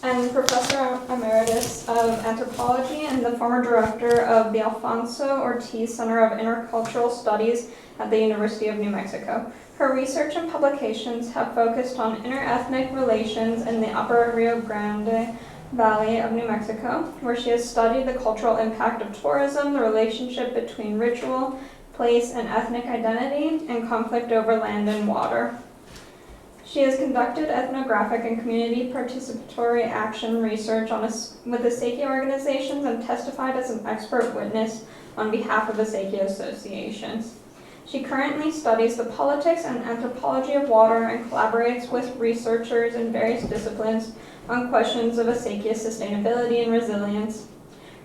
and Professor Emeritus of Anthropology and the former director of the Alfonso Ortiz Center of Intercultural Studies at the University of New Mexico. Her research and publications have focused on interethnic relations in the Upper Rio Grande Valley of New Mexico, where she has studied the cultural impact of tourism, the relationship between ritual, place, and ethnic identity, and conflict over land and water. She has conducted ethnographic and community participatory action research with Acequia organizations and testified as an expert witness on behalf of Acequia associations. She currently studies the politics and anthropology of water and collaborates with researchers in various disciplines on questions of Acequia sustainability and resilience.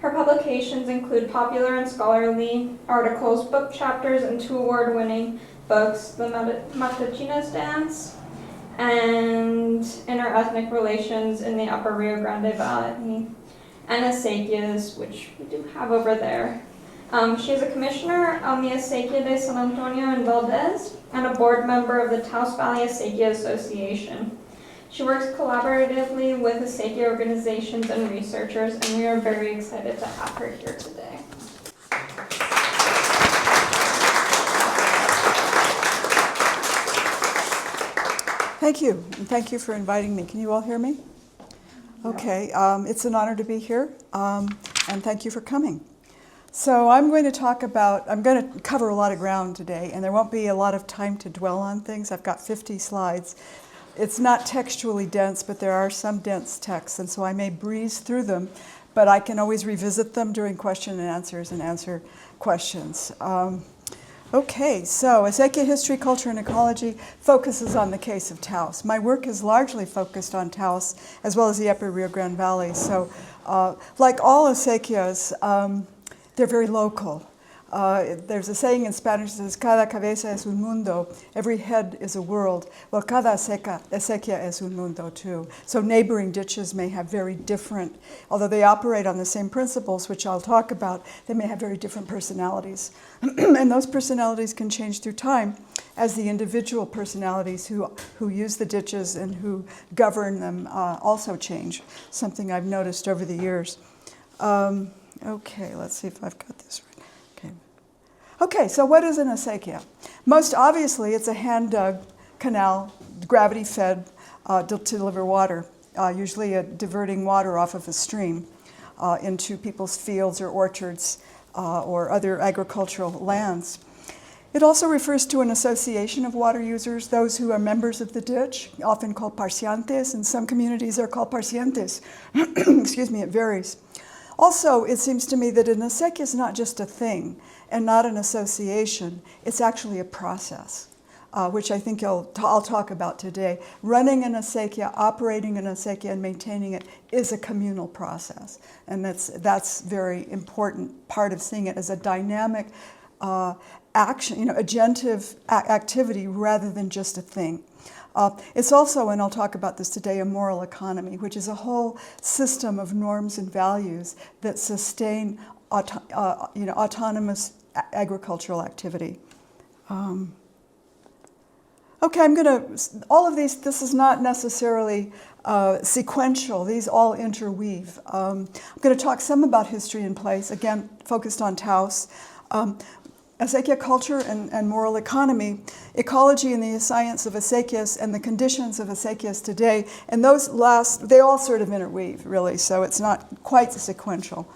Her publications include popular and scholarly articles, book chapters, and 2 award-winning books, The Matachines Dance and Interethnic Relations in the Upper Rio Grande Valley, and Acequias, which we do have over there. She is a commissioner on the Acequia de San Antonio in Valdez and a board member of the Taos Valley Acequia Association. She works collaboratively with Acequia organizations and researchers, and we are very excited to have her here today. Thank you, and thank you for inviting me. Can you all hear me? Okay, it's an honor to be here, and thank you for coming. So I'm going to cover a lot of ground today, and there won't be a lot of time to dwell on things. I've got 50 slides. It's not textually dense, but there are some dense texts, and so I may breeze through them, but I can always revisit them during question and answers and answer questions. Okay, so Acequia History, Culture, and Ecology focuses on the case of Taos. My work is largely focused on Taos, as well as the Upper Rio Grande Valley. So like all Acequias, they're very local. There's a saying in Spanish that says, cada cabeza es un mundo, every head is a world. Well, cada acequia es un mundo too. So neighboring ditches may have very different, although they operate on the same principles, which I'll talk about, they may have very different personalities. And those personalities can change through time as the individual personalities who use the ditches and who govern them also change, something I've noticed over the years. Okay, let's see if I've got this right. Okay, so what is an acequia? Most obviously, it's a hand-dug canal, gravity-fed to deliver water, usually diverting water off of a stream into people's fields or orchards or other agricultural lands. It also refers to an association of water users, those who are members of the ditch, often called parciantes. In some communities, they're called parcientes. Excuse me, it varies. Also, it seems to me that an acequia is not just a thing and not an association. It's actually a process, which I think I'll talk about today. Running an acequia, operating an acequia, and maintaining it is a communal process. And that's very important part of seeing it as a dynamic action, agentive activity rather than just a thing. It's also, and I'll talk about this today, a moral economy, which is a whole system of norms and values that sustain autonomous agricultural activity. Okay, all of these, this is not necessarily sequential. These all interweave. I'm going to talk some about history and place, again, focused on Taos. Acequia culture and moral economy, ecology and the science of acequias and the conditions of acequias today, and those last, they all sort of interweave, really, so it's not quite sequential.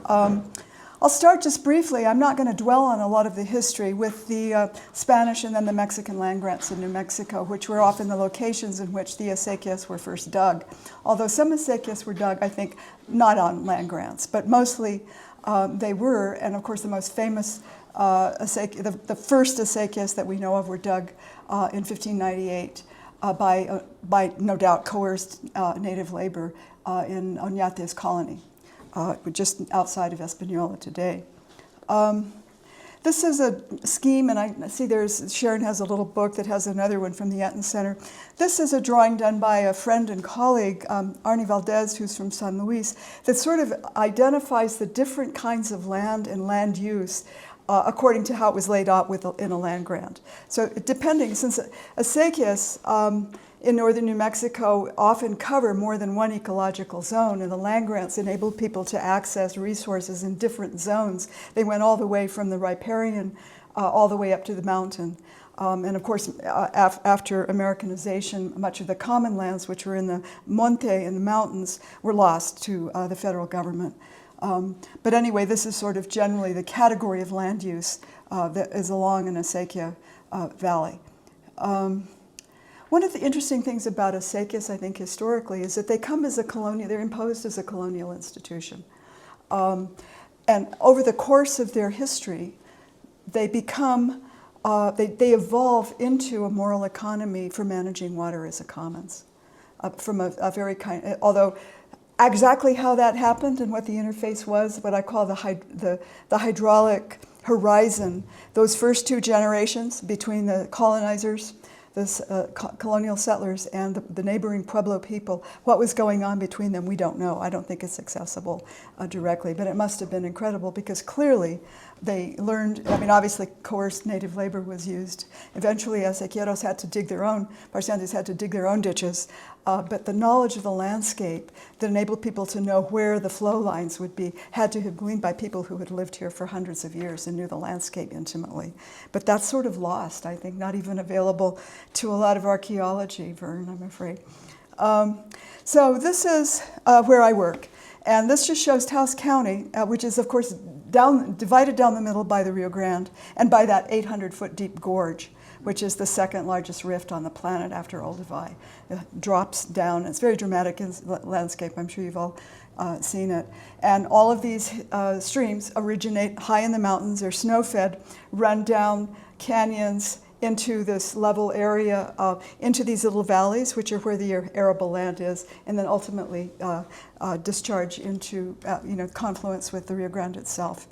I'll start just briefly. I'm not going to dwell on a lot of the history with the Spanish and then the Mexican land grants in New Mexico, which were often the locations in which the acequias were first dug. Although some acequias were dug, I think, not on land grants, but mostly they were, and of course the most famous the first acequias that we know of were dug in 1598 by no doubt coerced native labor in Oñate's colony, just outside of Española today. This is a scheme, and I see Sharon has a little book that has another one from the Etten Center. This is a drawing done by a friend and colleague, Arnie Valdez, who's from San Luis, that sort of identifies the different kinds of land and land use according to how it was laid out in a land grant. So depending, since acequias in northern New Mexico often cover more than one ecological zone, and the land grants enabled people to access resources in different zones. They went all the way from the riparian all the way up to the mountain. And of course, after Americanization, much of the common lands, which were in the monte, in the mountains, were lost to the federal government. But anyway, this is sort of generally the category of land use that is along an Acequia Valley. One of the interesting things about acequias, I think, historically, is that they come as a colonial, they're imposed as a colonial institution. And over the course of their history, they become, they evolve into a moral economy for managing water as a commons. From a very kind, although exactly how that happened and what the interface was, what I call the hydraulic horizon, those first two generations between the colonizers, the colonial settlers, and the neighboring Pueblo people, what was going on between them, we don't know. I don't think it's accessible directly, but it must have been incredible because clearly they learned, I mean, obviously coerced native labor was used. Eventually, acequieros had to dig their own, parciantes had to dig their own ditches, but the knowledge of the landscape that enabled people to know where the flow lines would be had to have been gleaned by people who had lived here for hundreds of years and knew the landscape intimately. But that's sort of lost, I think, not even available to a lot of archaeology, Vern, I'm afraid. So this is where I work. And this just shows Taos County, which is, of course, divided down the middle by the Rio Grande and by that 800-foot deep gorge, which is the second largest rift on the planet after Olduvai. It drops down. It's a very dramatic landscape. I'm sure you've all seen it. And all of these streams originate high in the mountains. They're snow-fed, run down canyons into this level area, into these little valleys, which are where the arable land is, and then ultimately discharge into confluence with the Rio Grande itself.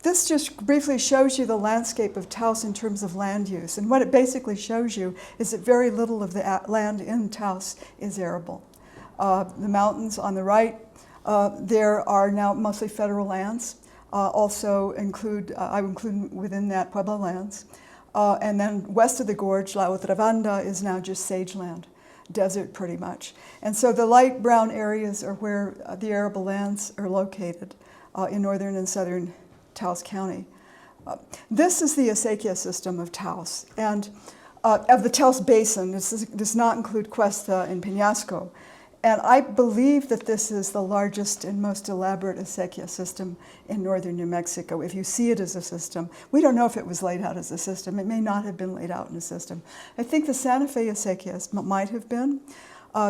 This just briefly shows you the landscape of Taos in terms of land use. And what it basically shows you is that very little of the land in Taos is arable. The mountains on the right, there are now mostly federal lands. Also include, I include within that Pueblo lands. And then west of the gorge, La Otra Banda is now just sage land, desert pretty much. And so the light brown areas are where the arable lands are located in northern and southern Taos County. This is the Acequia system of Taos, and of the Taos Basin. This does not include Cuesta and Peñasco. And I believe that this is the largest and most elaborate acequia system in northern New Mexico. If you see it as a system, we don't know if it was laid out as a system. It may not have been laid out in a system. I think the Santa Fe acequias might have been.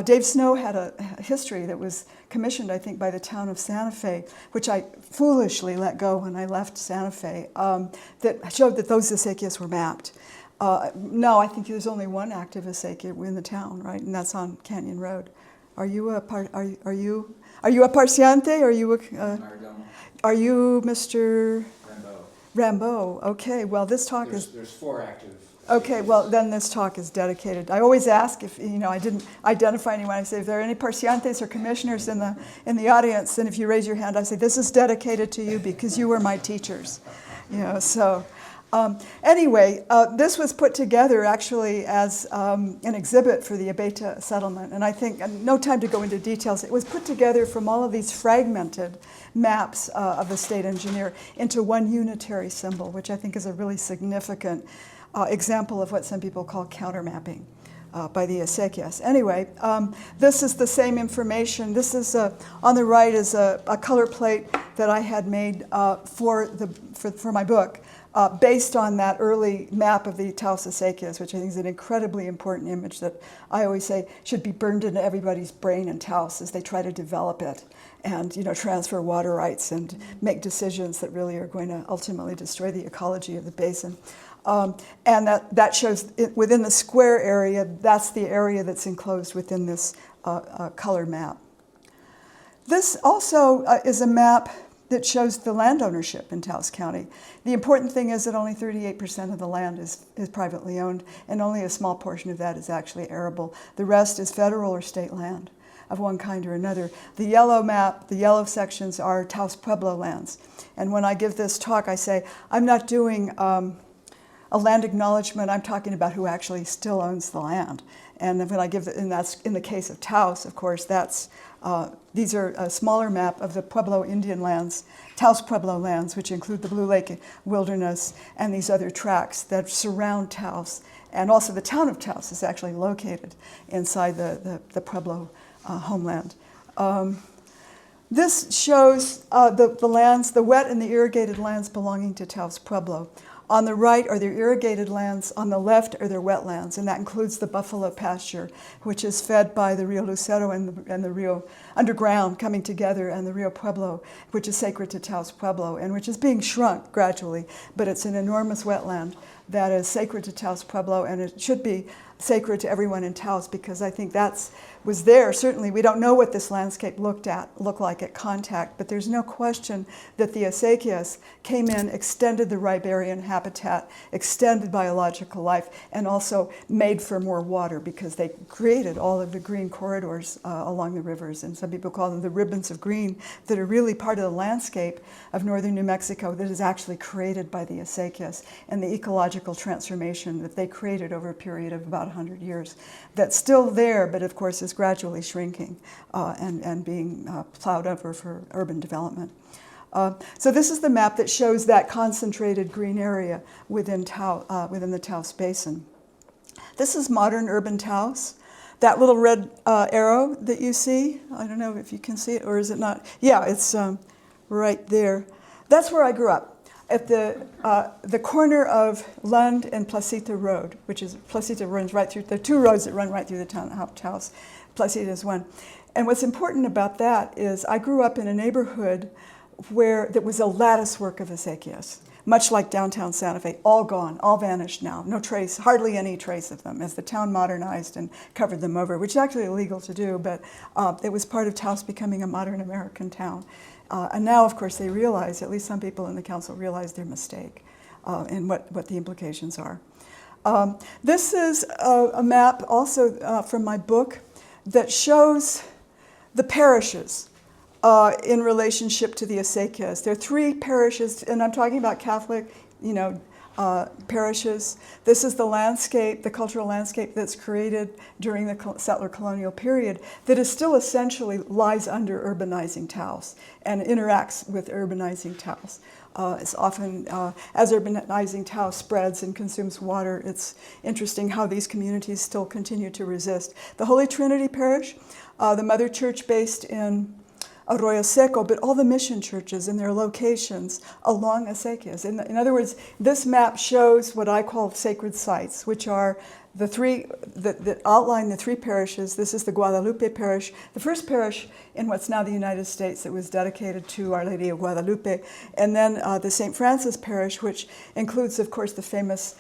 Dave Snow had a history that was commissioned, I think, by the town of Santa Fe, which I foolishly let go when I left Santa Fe, that showed that those acequias were mapped. No, I think there's only one active acequia in the town, right? And that's on Canyon Road. Are you a parciante? Are you Mr. Rambeau? Okay. Well, this talk There's 4 active. Okay. Well, then this talk is dedicated. I always ask if I didn't identify anyone. I say if there are any parciantes or commissioners in the audience, and if you raise your hand, I say this is dedicated to you because you were my teachers. So. Anyway, this was put together actually as an exhibit for the Abeta settlement, and I think, no time to go into details, it was put together from all of these fragmented maps of the state engineer into one unitary symbol, which I think is a really significant example of what some people call countermapping by the Acequias. Anyway, this is the same information. This is, on the right is a color plate that I had made for my book. Based on that early map of the Taos Acequias, which I think is an incredibly important image that I always say should be burned into everybody's brain in Taos as they try to develop it and transfer water rights and make decisions that really are going to ultimately destroy the ecology of the basin. And that shows within the square area, that's the area that's enclosed within this color map. This also is a map that shows the land ownership in Taos County. The important thing is that only 38% of the land is privately owned, and only a small portion of that is actually arable. The rest is federal or state land of one kind or another. The yellow map, the yellow sections are Taos Pueblo lands. And when I give this talk, I say, I'm not doing a land acknowledgement, I'm talking about who actually still owns the land. And when I give, and that's in the case of Taos, of course, these are a smaller map of the Pueblo Indian lands, Taos Pueblo lands, which include the Blue Lake Wilderness and these other tracts that surround Taos. And also the town of Taos is actually located inside the Pueblo homeland. This shows the lands, the wet and the irrigated lands belonging to Taos Pueblo. On the right are their irrigated lands, on the left are their wetlands, and that includes the buffalo pasture, which is fed by the Rio Lucero and the Rio underground coming together, and the Rio Pueblo, which is sacred to Taos Pueblo, and which is being shrunk gradually, but it's an enormous wetland that is sacred to Taos Pueblo, and it should be sacred to everyone in Taos, because I think was there. Certainly, we don't know what this landscape looked like at contact, but there's no question that the Acequias came in, extended the riparian habitat, extended biological life, and also made for more water, because they created all of the green corridors along the rivers, and some people call them the ribbons of green, that are really part of the landscape of northern New Mexico that is actually created by the Acequias, and the ecological transformation that they created over a period of about 100 years. That's still there, but of course is gradually shrinking and being plowed over for urban development. So this is the map that shows that concentrated green area within the Taos Basin. This is modern urban Taos. That little red arrow that you see, I don't know if you can see it, or is it not? Yeah, it's right there. That's where I grew up, at the corner of Lund and Placita Road, which is, Placita runs right through, there are two roads that run right through the town of Taos. Placita is one. And what's important about that is I grew up in a neighborhood where there was a lattice work of acequias, much like downtown Santa Fe, all gone, all vanished now, no trace, hardly any trace of them, as the town modernized and covered them over, which is actually illegal to do, but it was part of Taos becoming a modern American town. And now, of course, they realize, at least some people in the council realize their mistake and what the implications are. This is a map also from my book that shows the parishes in relationship to the Acequias. There are three parishes, and I'm talking about Catholic, parishes. This is the landscape, the cultural landscape that's created during the settler colonial period that is still essentially lies under urbanizing Taos and interacts with urbanizing Taos. It's often, as urbanizing Taos spreads and consumes water, it's interesting how these communities still continue to resist. The Holy Trinity Parish, the mother church based in Arroyo Seco, but all the mission churches and their locations along acequias. In other words, this map shows what I call sacred sites, which are the three that outline the three parishes. This is the Guadalupe parish, the first parish in what's now the United States that was dedicated to Our Lady of Guadalupe, and then the St. Francis parish, which includes, of course, the famous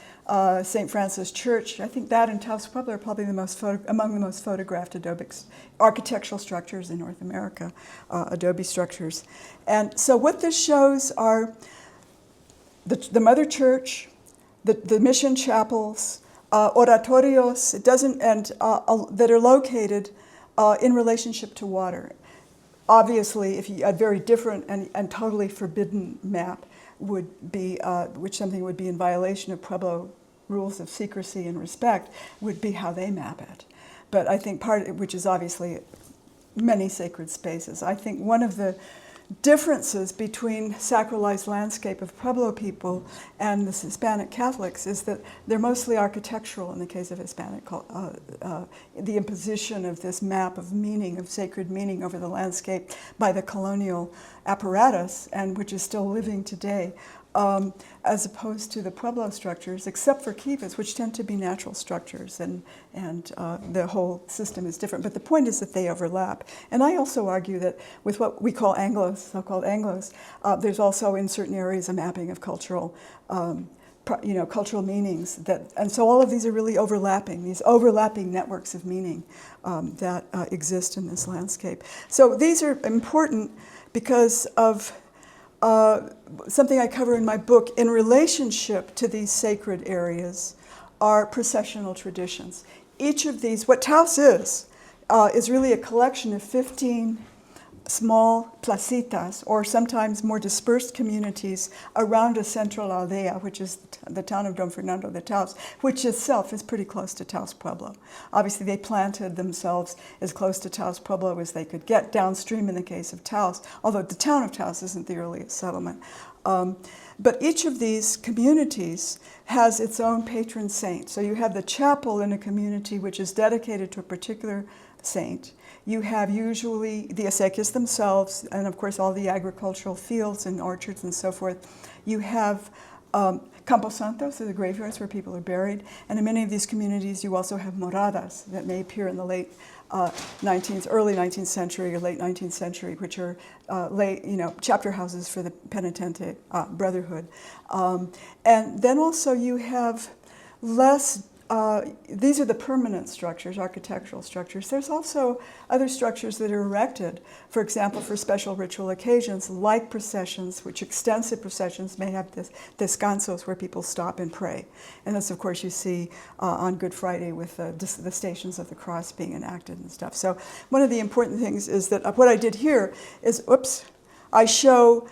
St. Francis Church. I think that and Taos Pueblo are probably among the most photographed adobe architectural structures in North America, adobe structures. And so what this shows are the mother church, the mission chapels, oratorios, that are located in relationship to water. Obviously, if a very different and totally forbidden map would be, something would be in violation of Pueblo rules of secrecy and respect, would be how they map it. But I think which is obviously many sacred spaces. I think one of the differences between sacralized landscape of Pueblo people and the Hispanic Catholics is that they're mostly architectural in the case of Hispanic, the imposition of this map of meaning, of sacred meaning over the landscape by the colonial apparatus, and which is still living today, as opposed to the Pueblo structures, except for kivas, which tend to be natural structures, and the whole system is different. But the point is that they overlap. And I also argue that with what we call Anglos, so-called Anglos, there's also in certain areas a mapping of cultural, cultural meanings. And so all of these are really overlapping, these overlapping networks of meaning that exist in this landscape. So these are important because of something I cover in my book. In relationship to these sacred areas are processional traditions. Each of these, what Taos is really a collection of 15 small placitas, or sometimes more dispersed communities around a central aldea, which is the town of Don Fernando de Taos, which itself is pretty close to Taos Pueblo. Obviously, they planted themselves as close to Taos Pueblo as they could get downstream in the case of Taos, although the town of Taos isn't the earliest settlement. But each of these communities has its own patron saint. So you have the chapel in a community which is dedicated to a particular saint. You have usually the acequias themselves, and of course all the agricultural fields and orchards and so forth. You have Camposantos, so the graveyards where people are buried. And in many of these communities, you also have moradas that may appear in the late early 19th century or late 19th century, which are chapter houses for the penitente brotherhood. And then also you have less, these are the permanent structures, architectural structures. There's also other structures that are erected, for example, for special ritual occasions, like processions, which extensive processions may have descansos where people stop and pray. And this, of course, you see on Good Friday with the Stations of the Cross being enacted and stuff. So one of the important things is that what I did here is, I show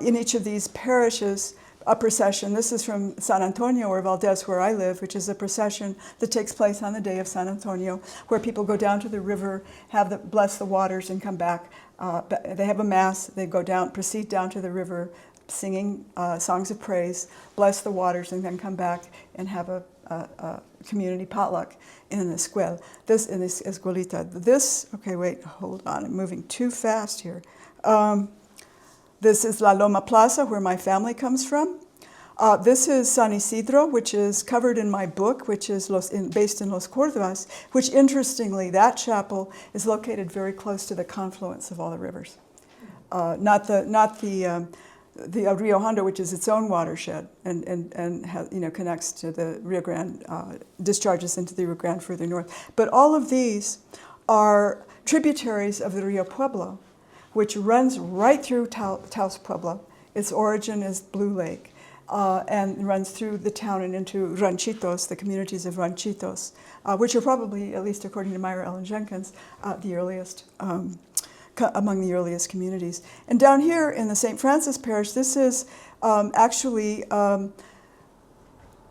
in each of these parishes a procession. This is from San Antonio or Valdez, where I live, which is a procession that takes place on the day of San Antonio, where people go down to the river, bless the waters, and come back. They have a mass. They go down, proceed down to the river, singing songs of praise, bless the waters, and then come back and have a community potluck in an escuela. In this escuelita. Okay, wait, hold on. I'm moving too fast here. This is La Loma Plaza, where my family comes from. This is San Isidro, which is covered in my book, which is based in Los Cordovas, which, interestingly, that chapel is located very close to the confluence of all the rivers. Not the Rio Hondo, which is its own watershed and has, connects to the Rio Grande, discharges into the Rio Grande further north. But all of these are tributaries of the Rio Pueblo, which runs right through Taos Pueblo. Its origin is Blue Lake, and runs through the town and into ranchitos, the communities of ranchitos, which are probably, at least according to Myra Ellen Jenkins, the earliest, among the earliest communities. And down here in the St. Francis Parish, this is actually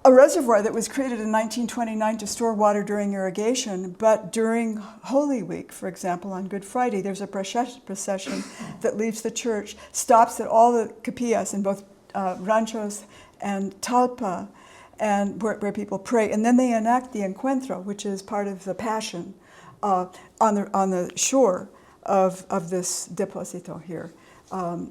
a reservoir that was created in 1929 to store water during irrigation, but during Holy Week, for example, on Good Friday, there's a procession that leaves the church, stops at all the capillas in both ranchos and talpa, and where people pray, and then they enact the encuentro, which is part of the Passion, on the shore of this deposito here.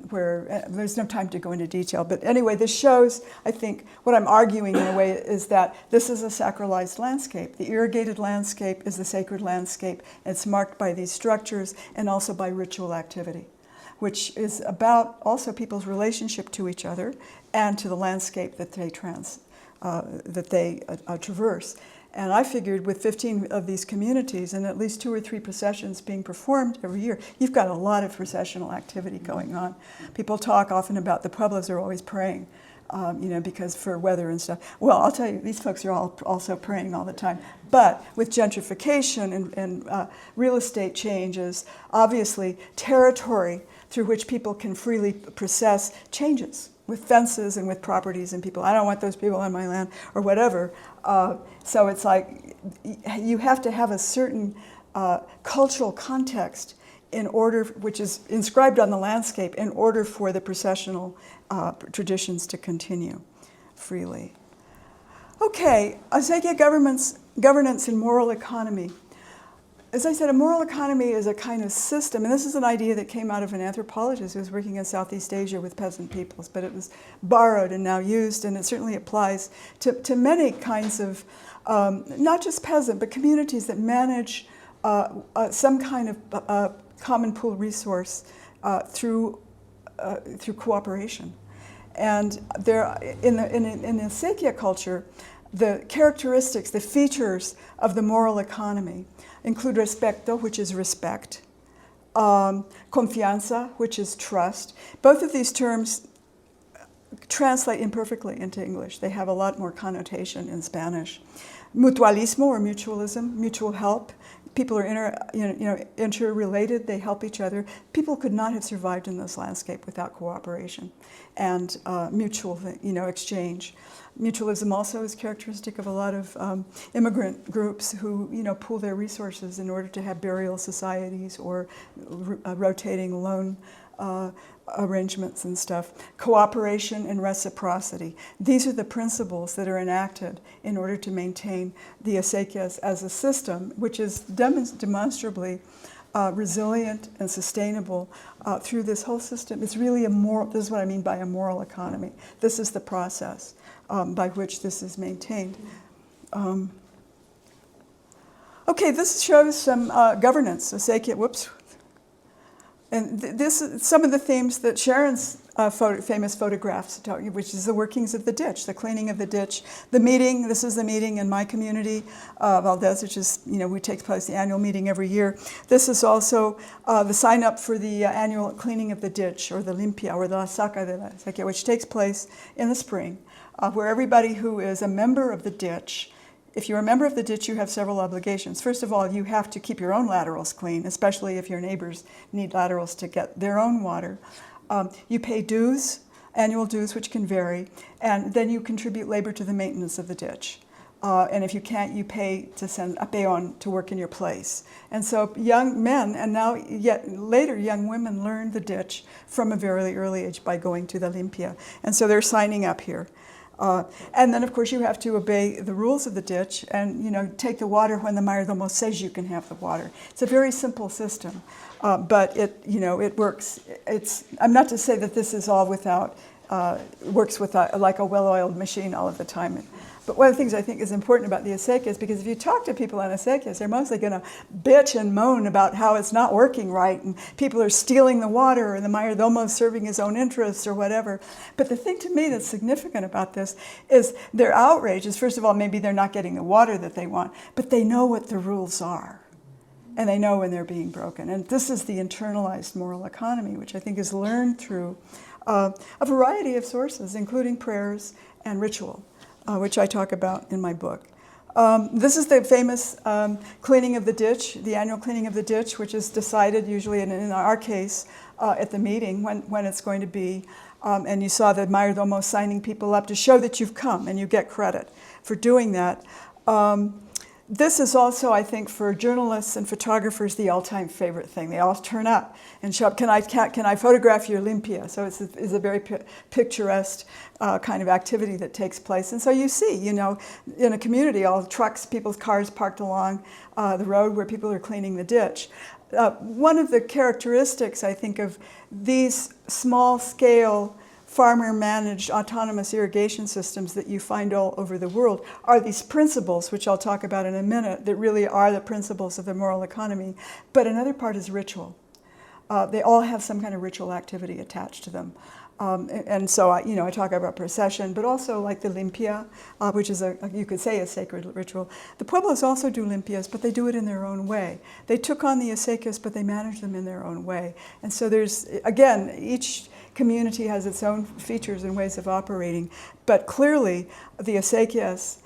Where there's no time to go into detail. But anyway, this shows, I think, what I'm arguing in a way is that this is a sacralized landscape. The irrigated landscape is the sacred landscape. It's marked by these structures and also by ritual activity, which is about also people's relationship to each other and to the landscape that they traverse. And I figured with 15 of these communities and at least 2 or 3 processions being performed every year, you've got a lot of processional activity going on. People talk often about the pueblos are always praying, because for weather and stuff. Well, I'll tell you, these folks are all also praying all the time. But with gentrification and real estate changes, obviously territory through which people can freely process changes with fences and with properties and people. I don't want those people on my land or whatever. So it's like you have to have a certain cultural context in order, which is inscribed on the landscape, in order for the processional traditions to continue freely. Okay, Acequia governance and moral economy. As I said, a moral economy is a kind of system, and this is an idea that came out of an anthropologist who was working in Southeast Asia with peasant peoples, but it was borrowed and now used, and it certainly applies to many kinds of, not just peasant, but communities that manage some kind of common pool resource through cooperation. And there, in the Acequia culture, the characteristics, the features of the moral economy include respeto, which is respect, confianza, which is trust. Both of these terms translate imperfectly into English. They have a lot more connotation in Spanish. mutualismo or mutualism, mutual help. People are interrelated, they help each other. People could not have survived in this landscape without cooperation and mutual exchange. Mutualism also is characteristic of a lot of immigrant groups who pool their resources in order to have burial societies or rotating loan arrangements and stuff. Cooperation and reciprocity. These are the principles that are enacted in order to maintain the acequias as a system, which is demonstrably resilient and sustainable through this whole system. It's really this is what I mean by a moral economy. This is the process by which this is maintained. Okay, this shows some governance. Acequia, whoops. And this is some of the themes that Sharon's famous photographs talk, which is the workings of the ditch, the cleaning of the ditch, the meeting. This is the meeting in my community, Valdez, which is, we take place the annual meeting every year. This is also the sign up for the annual cleaning of the ditch, or the limpia, or the la saca de la acequia, which takes place in the spring, where everybody who is a member of the ditch. If you're a member of the ditch, you have several obligations. First of all, you have to keep your own laterals clean, especially if your neighbors need laterals to get their own water. You pay dues, annual dues, which can vary, and then you contribute labor to the maintenance of the ditch. And if you can't, you pay to send a peon to work in your place. And so young men, and now yet later young women, learn the ditch from a very early age by going to the limpia. And so they're signing up here. And then, of course, you have to obey the rules of the ditch and, take the water when the mayordomo says you can have the water. It's a very simple system, but it works. I'm not to say that this is all works with like a well-oiled machine all of the time. But one of the things I think is important about the acequias, because if you talk to people on acequias, they're mostly going to bitch and moan about how it's not working right, and people are stealing the water, and the mayordomo is serving his own interests or whatever. But the thing to me that's significant about this is their outrage is, first of all, maybe they're not getting the water that they want, but they know what the rules are, and they know when they're being broken. And this is the internalized moral economy, which I think is learned through a variety of sources, including prayers and ritual. Which I talk about in my book. This is the famous cleaning of the ditch, the annual cleaning of the ditch, which is decided usually, in our case, at the meeting when it's going to be. And you saw the mayordomo signing people up to show that you've come, and you get credit for doing that. This is also, I think, for journalists and photographers, the all-time favorite thing. They all turn up and show up, can I photograph your limpia? So it's a very picturesque kind of activity that takes place. And so you see, in a community, all trucks, people's cars parked along the road where people are cleaning the ditch. One of the characteristics, I think, of these small-scale farmer-managed autonomous irrigation systems that you find all over the world are these principles, which I'll talk about in a minute, that really are the principles of the moral economy. But another part is ritual. They all have some kind of ritual activity attached to them. And so, I talk about procession, but also like the limpia, which is you could say a sacred ritual. The Pueblos also do limpias, but they do it in their own way. They took on the acequias, but they manage them in their own way. And so there's, again, each community has its own features and ways of operating, but clearly the acequias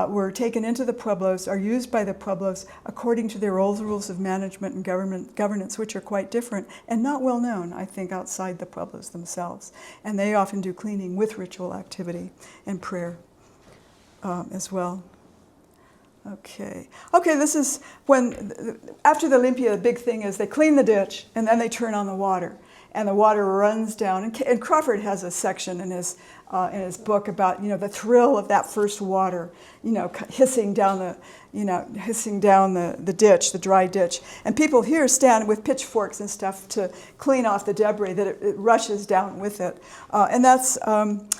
were taken into the Pueblos, are used by the Pueblos according to their old rules of management and governance, which are quite different and not well known, I think, outside the Pueblos themselves. And they often do cleaning with ritual activity and prayer as well. Okay, this is when, after the limpia, the big thing is they clean the ditch and then they turn on the water. And the water runs down. And Crawford has a section in his book about the thrill of that first water, hissing down the ditch, the dry ditch. And people here stand with pitchforks and stuff to clean off the debris that it rushes down with it. And that's one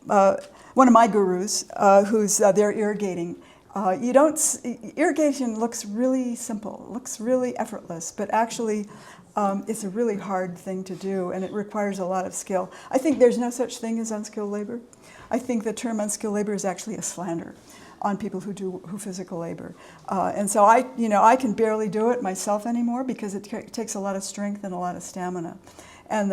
of my gurus who's there irrigating. Irrigation looks really simple, looks really effortless, but actually. It's a really hard thing to do, and it requires a lot of skill. I think there's no such thing as unskilled labor. I think the term unskilled labor is actually a slander on people who physical labor. And so I can barely do it myself anymore because it takes a lot of strength and a lot of stamina. And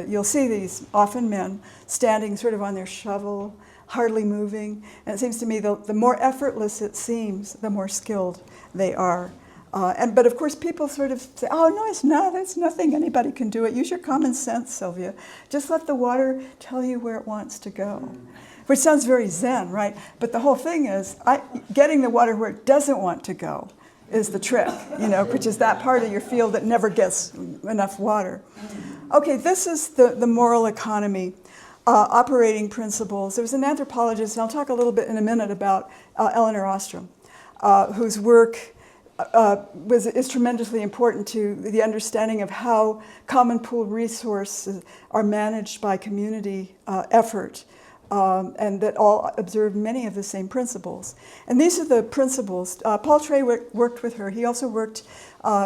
you'll see these often men standing sort of on their shovel hardly moving. And it seems to me the more effortless it seems, the more skilled they are. But of course, people sort of say, oh, no, it's not. It's nothing. Anybody can do it. Use your common sense, Sylvia. Just let the water tell you where it wants to go. Which sounds very Zen, right? But the whole thing is getting the water where it doesn't want to go is the trick, which is that part of your field that never gets enough water. Okay, this is the moral economy operating principles. There was an anthropologist, and I'll talk a little bit in a minute about Elinor Ostrom, whose work is tremendously important to the understanding of how common pool resources are managed by community effort, and that all observe many of the same principles. And these are the principles. Paul Trey worked with her. He also worked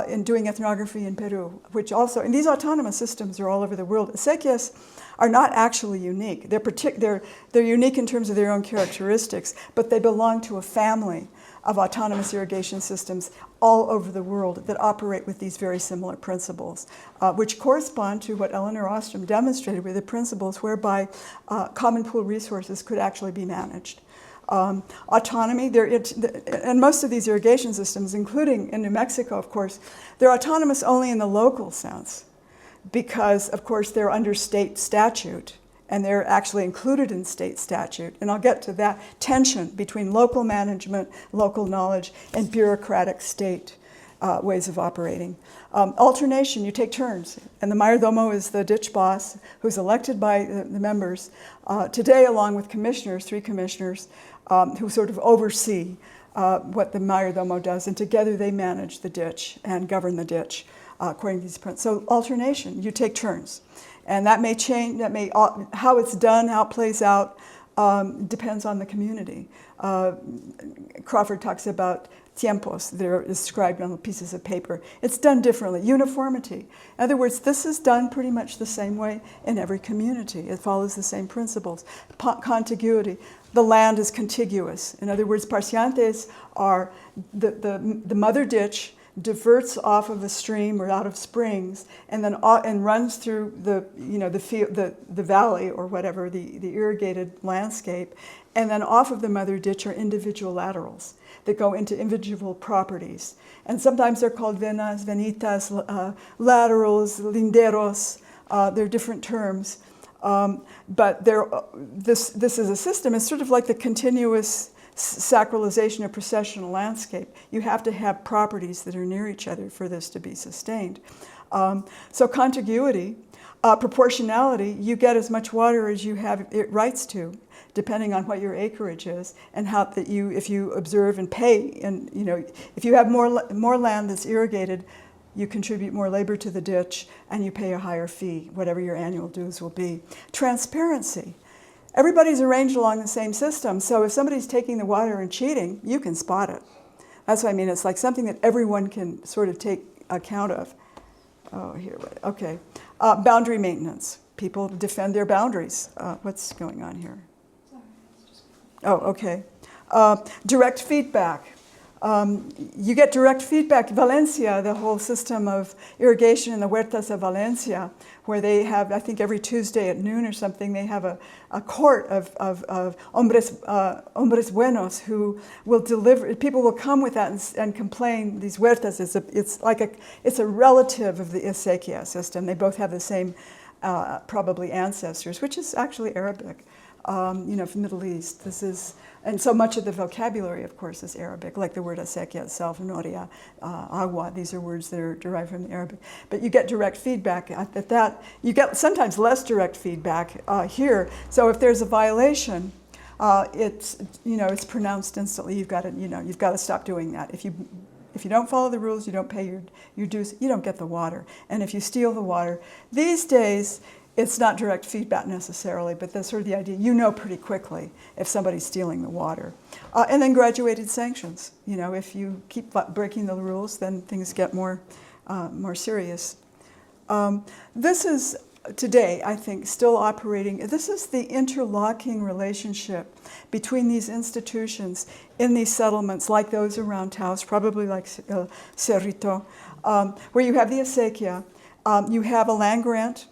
in doing ethnography in Peru, which also, and these autonomous systems are all over the world. Acequias are not actually unique. They're unique in terms of their own characteristics, but they belong to a family of autonomous irrigation systems all over the world that operate with these very similar principles, which correspond to what Elinor Ostrom demonstrated with the principles whereby common pool resources could actually be managed. Autonomy, and most of these irrigation systems, including in New Mexico, of course, they're autonomous only in the local sense because, of course, they're under state statute. And they're actually included in state statute. And I'll get to that tension between local management, local knowledge, and bureaucratic state ways of operating. Alternation, you take turns. And the mayordomo is the ditch boss who's elected by the members today, along with commissioners, 3 commissioners, who sort of oversee what the mayordomo does. And together they manage the ditch and govern the ditch according to these principles. So alternation, you take turns. And that may change, how it's done, how it plays out, depends on the community. Crawford talks about tiempos that are described on pieces of paper. It's done differently. Uniformity. In other words, this is done pretty much the same way in every community. It follows the same principles. Contiguity. The land is contiguous. In other words, parciantes are the mother ditch diverts off of a stream or out of springs, and then and runs through the valley or whatever, the irrigated landscape, and then off of the mother ditch are individual laterals that go into individual properties, and sometimes they're called venas, venitas, laterals, linderos. They're different terms, but this is a system. It's sort of like the continuous sacralization of processional landscape. You have to have properties that are near each other for this to be sustained. So contiguity, proportionality, you get as much water as you have it rights to, depending on what your acreage is, and how that if you observe and pay, and if you have more land that's irrigated, you contribute more labor to the ditch, and you pay a higher fee, whatever your annual dues will be. Transparency. Everybody's arranged along the same system, so if somebody's taking the water and cheating, you can spot it. That's what I mean. It's like something that everyone can sort of take account of. Oh, here, okay. Boundary maintenance. People defend their boundaries. What's going on here? Oh, okay. Direct feedback. You get direct feedback. Valencia, the whole system of irrigation in the huertas of Valencia, where they have, I think every Tuesday at noon or something, they have a court of hombres buenos who will deliver. People will come with that and complain. These huertas, it's a relative of the acequia system. They both have the same probably ancestors, which is actually Arabic. From the Middle East. And so much of the vocabulary, of course, is Arabic, like the word acequia itself, noria, agua. These are words that are derived from the Arabic. But you get direct feedback at that. You get sometimes less direct feedback here. So if there's a violation, it's pronounced instantly. You've got to stop doing that. If you don't follow the rules, you don't pay your dues, you don't get the water. And if you steal the water, these days, it's not direct feedback necessarily, but that's sort of the idea. Pretty quickly if somebody's stealing the water. And then graduated sanctions. If you keep breaking the rules, then things get more serious. This is, today, I think, still operating. This is the interlocking relationship between these institutions in these settlements, like those around Taos, probably like Cerrito, where you have the acequia, you have a land grant.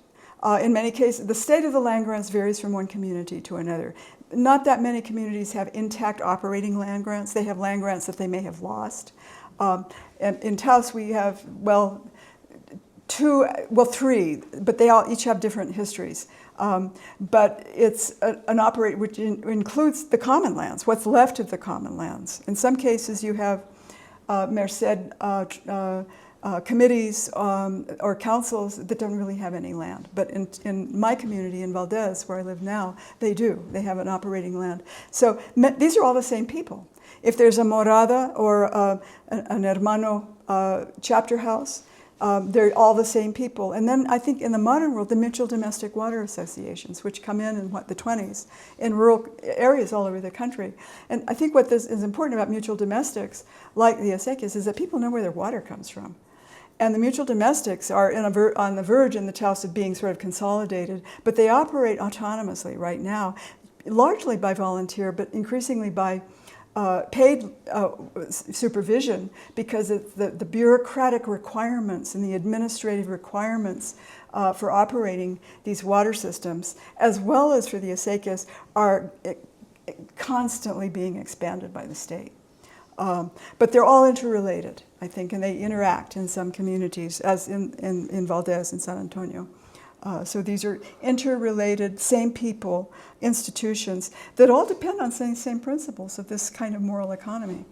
In many cases, the state of the land grants varies from one community to another. not that many communities have intact operating land grants. They have land grants that they may have lost. And in Taos, we have, three, but they all each have different histories. But it's an operate which includes the common lands, what's left of the common lands. In some cases, you have Merced committees or councils that don't really have any land. But in my community in Valdez, where I live now, they do. They have an operating land. So these are all the same people. If there's a morada or an hermano chapter house, they're all the same people. And then I think in the modern world, the mutual domestic water associations, which come in the 20s, in rural areas all over the country. And I think what this is important about mutual domestics, like the Acequias, is that people know where their water comes from. And the mutual domestics are on the verge in the Taos of being sort of consolidated, but they operate autonomously right now, largely by volunteer, but increasingly by paid supervision, because the bureaucratic requirements and the administrative requirements for operating these water systems, as well as for the Acequias, are constantly being expanded by the state. But they're all interrelated, I think, and they interact in some communities, as in Valdez and San Antonio. So these are interrelated, same people, institutions that all depend on same principles of this kind of moral economy.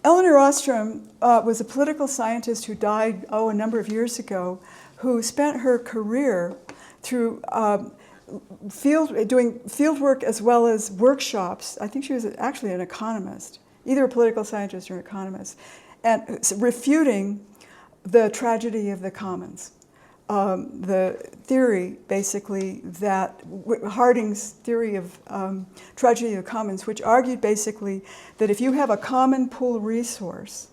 Eleanor Ostrom was a political scientist who died, a number of years ago, who spent her career through doing field work as well as workshops. I think she was actually an economist, either a political scientist or an economist, and refuting the tragedy of the commons. The theory, basically, that Harding's theory of tragedy of the commons, which argued basically that if you have a common pool resource,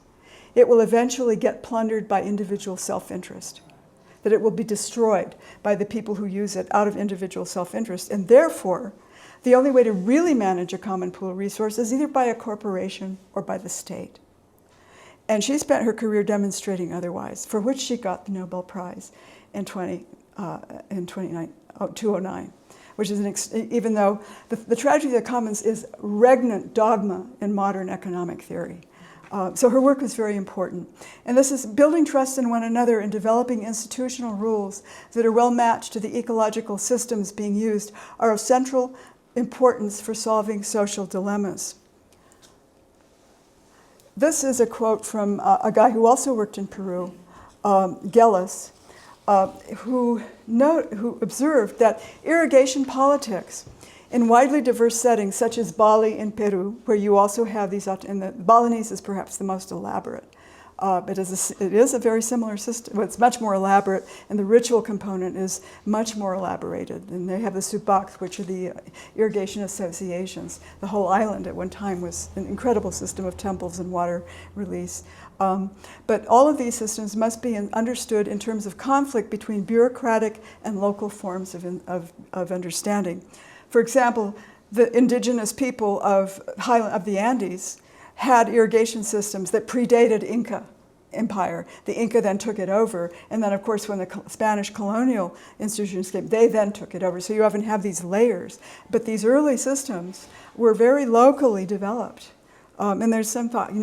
it will eventually get plundered by individual self-interest, that it will be destroyed by the people who use it out of individual self-interest. And therefore, the only way to really manage a common pool resource is either by a corporation or by the state. And she spent her career demonstrating otherwise, for which she got the Nobel Prize in 2009, which is even though the tragedy of the commons is regnant dogma in modern economic theory. So her work was very important. And this is building trust in one another and developing institutional rules that are well matched to the ecological systems being used are of central importance for solving social dilemmas. This is a quote from a guy who also worked in Peru, Gellis, who observed that irrigation politics in widely diverse settings, such as Bali in Peru, where you also have these, and the Balinese is perhaps the most elaborate, but it is a very similar system. Well, it's much more elaborate, and the ritual component is much more elaborated. And they have the subaks, which are the irrigation associations. The whole island at one time was an incredible system of temples and water release. But all of these systems must be understood in terms of conflict between bureaucratic and local forms of understanding. For example, the indigenous people of the Andes had irrigation systems that predated Inca Empire. The Inca then took it over, and then of course when the Spanish colonial institutions came, they then took it over. So you often have these layers. But these early systems were very locally developed. And there's some thought,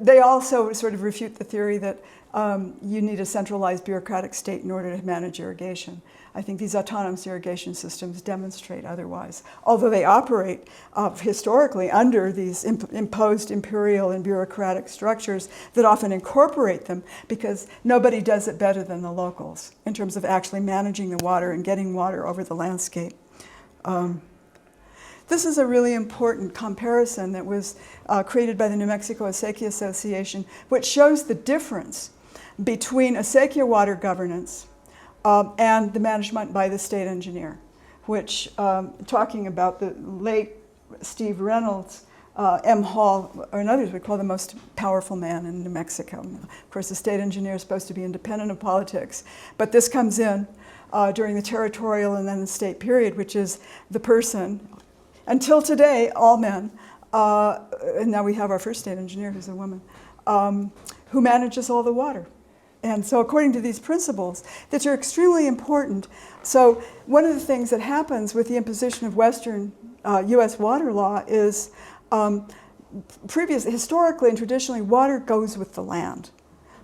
they also sort of refute the theory that you need a centralized bureaucratic state in order to manage irrigation. I think these autonomous irrigation systems demonstrate otherwise, although they operate historically under these imposed imperial and bureaucratic structures that often incorporate them because nobody does it better than the locals in terms of actually managing the water and getting water over the landscape. This is a really important comparison that was created by the New Mexico Acequia Association, which shows the difference between acequia water governance and the management by the state engineer, which, talking about the late Steve Reynolds, M. Hall, and others would call the most powerful man in New Mexico. Of course, the state engineer is supposed to be independent of politics, but this comes in during the territorial and then the state period, which is the person, until today, all men, and now we have our first state engineer who's a woman, who manages all the water. And so according to these principles, that are extremely important. So one of the things that happens with the imposition of Western U.S. water law is historically and traditionally, water goes with the land.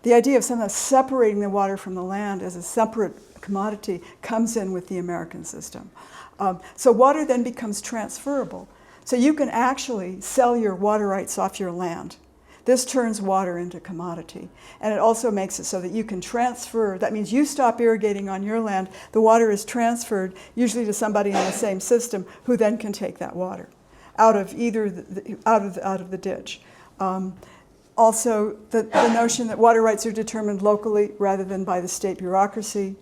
The idea of somehow separating the water from the land as a separate commodity comes in with the American system. So water then becomes transferable. So you can actually sell your water rights off your land. This turns water into commodity. And it also makes it so that you can transfer, that means you stop irrigating on your land, the water is transferred usually to somebody in the same system who then can take that water out of either out of the ditch. Also, the notion that water rights are determined locally rather than by the state bureaucracy.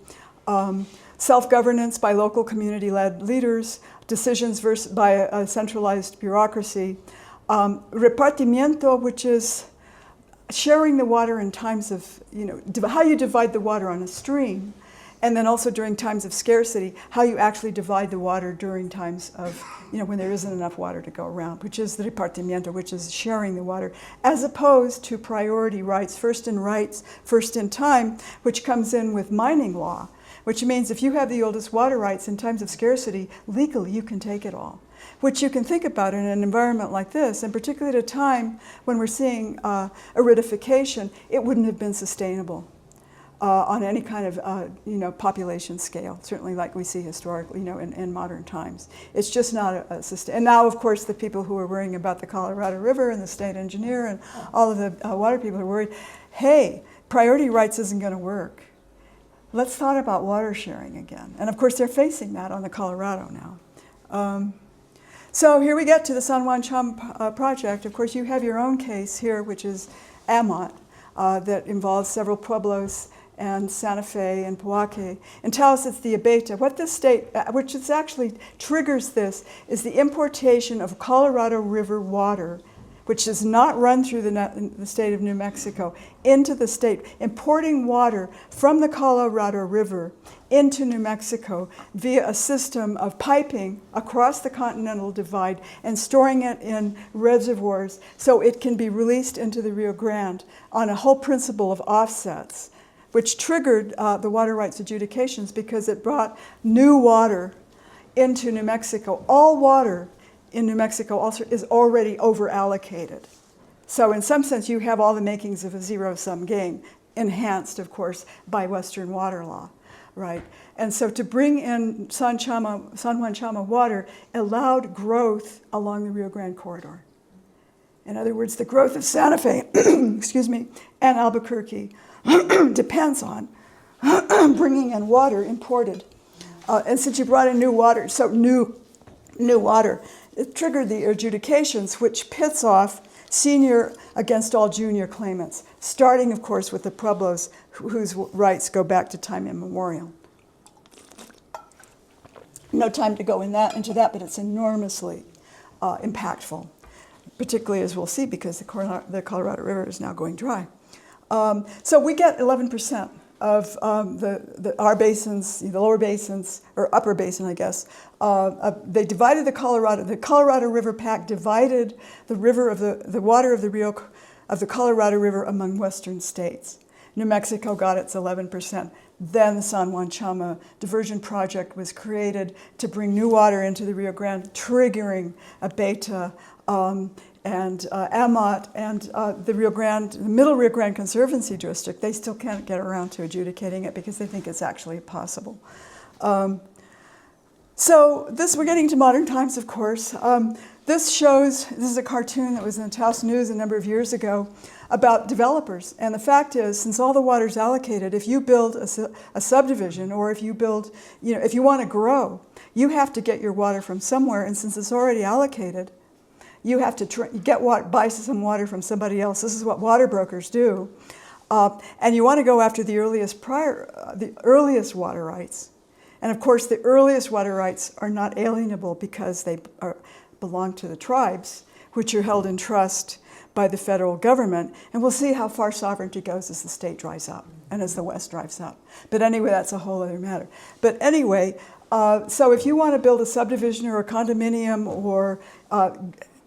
Self-governance by local community-led leaders, decisions by a centralized bureaucracy. Repartimiento, which is sharing the water in times of, how you divide the water on a stream, and then also during times of scarcity, how you actually divide the water during times of, when there isn't enough water to go around, which is the repartimiento, which is sharing the water, as opposed to priority rights, first in time, which comes in with mining law, which means if you have the oldest water rights in times of scarcity, legally you can take it all. Which you can think about in an environment like this, and particularly at a time when we're seeing aridification, it wouldn't have been sustainable on any kind of population scale, certainly like we see historically, in modern times. It's just not a sustain. And now, of course, the people who are worrying about the Colorado River and the state engineer and all of the water people are worried, hey, priority rights isn't going to work. Let's thought about water sharing again. And of course, they're facing that on the Colorado now. So here we get to the San Juan Chama project. Of course, you have your own case here, which is AMOT, that involves several pueblos and Santa Fe and Poake. In Taos, it's the Abeta. What this state, which is actually triggers this, is the importation of Colorado River water, which does not run through the state of New Mexico, into the state, importing water from the Colorado River into New Mexico via a system of piping across the Continental Divide and storing it in reservoirs so it can be released into the Rio Grande on a whole principle of offsets, which triggered the water rights adjudications because it brought new water into New Mexico. All water in New Mexico also is already over-allocated. So in some sense, you have all the makings of a zero-sum game, enhanced, of course, by Western water law, right? And so to bring in San Juan Chama water allowed growth along the Rio Grande corridor. In other words, the growth of Santa Fe, excuse me, and Albuquerque depends on bringing in water imported. And since you brought in new water, so new water, it triggered the adjudications, which pits off senior against all junior claimants, starting, of course, with the Pueblos, whose rights go back to time immemorial. No time to go into that, but it's enormously impactful, particularly as we'll see, because the Colorado River is now going dry. So we get 11% of our basins, the lower basins, or upper basin, I guess. They divided the Colorado River Pact divided the water of the Colorado River among western states. New Mexico got its 11%. Then the San Juan Chama diversion project was created to bring new water into the Rio Grande, triggering a beta and AMOT and the Middle Rio Grande Conservancy District. They still can't get around to adjudicating it because they think it's actually possible. So we're getting to modern times, of course. This is a cartoon that was in the Taos News a number of years ago about developers. And the fact is, since all the water's allocated, if you build a subdivision or if you build, if you want to grow, you have to get your water from somewhere. And since it's already allocated, you have to buy some water from somebody else. This is what water brokers do. And you want to go after the earliest water rights. And of course, the earliest water rights are not alienable because they belong to the tribes, which are held in trust by the federal government. And we'll see how far sovereignty goes as the state dries up and as the West dries up. But anyway, that's a whole other matter. But anyway, so if you want to build a subdivision or a condominium or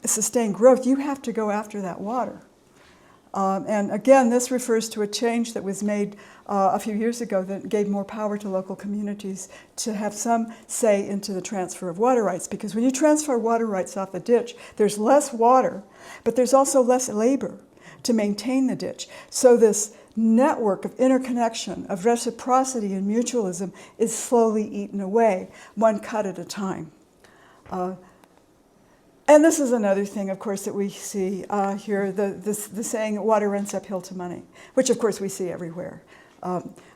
sustain growth, you have to go after that water. And again, this refers to a change that was made a few years ago that gave more power to local communities to have some say into the transfer of water rights. Because when you transfer water rights off the ditch, there's less water, but there's also less labor to maintain the ditch. So this network of interconnection, of reciprocity and mutualism is slowly eaten away, one cut at a time. And this is another thing, of course, that we see here, the saying, water runs uphill to money, which, of course, we see everywhere.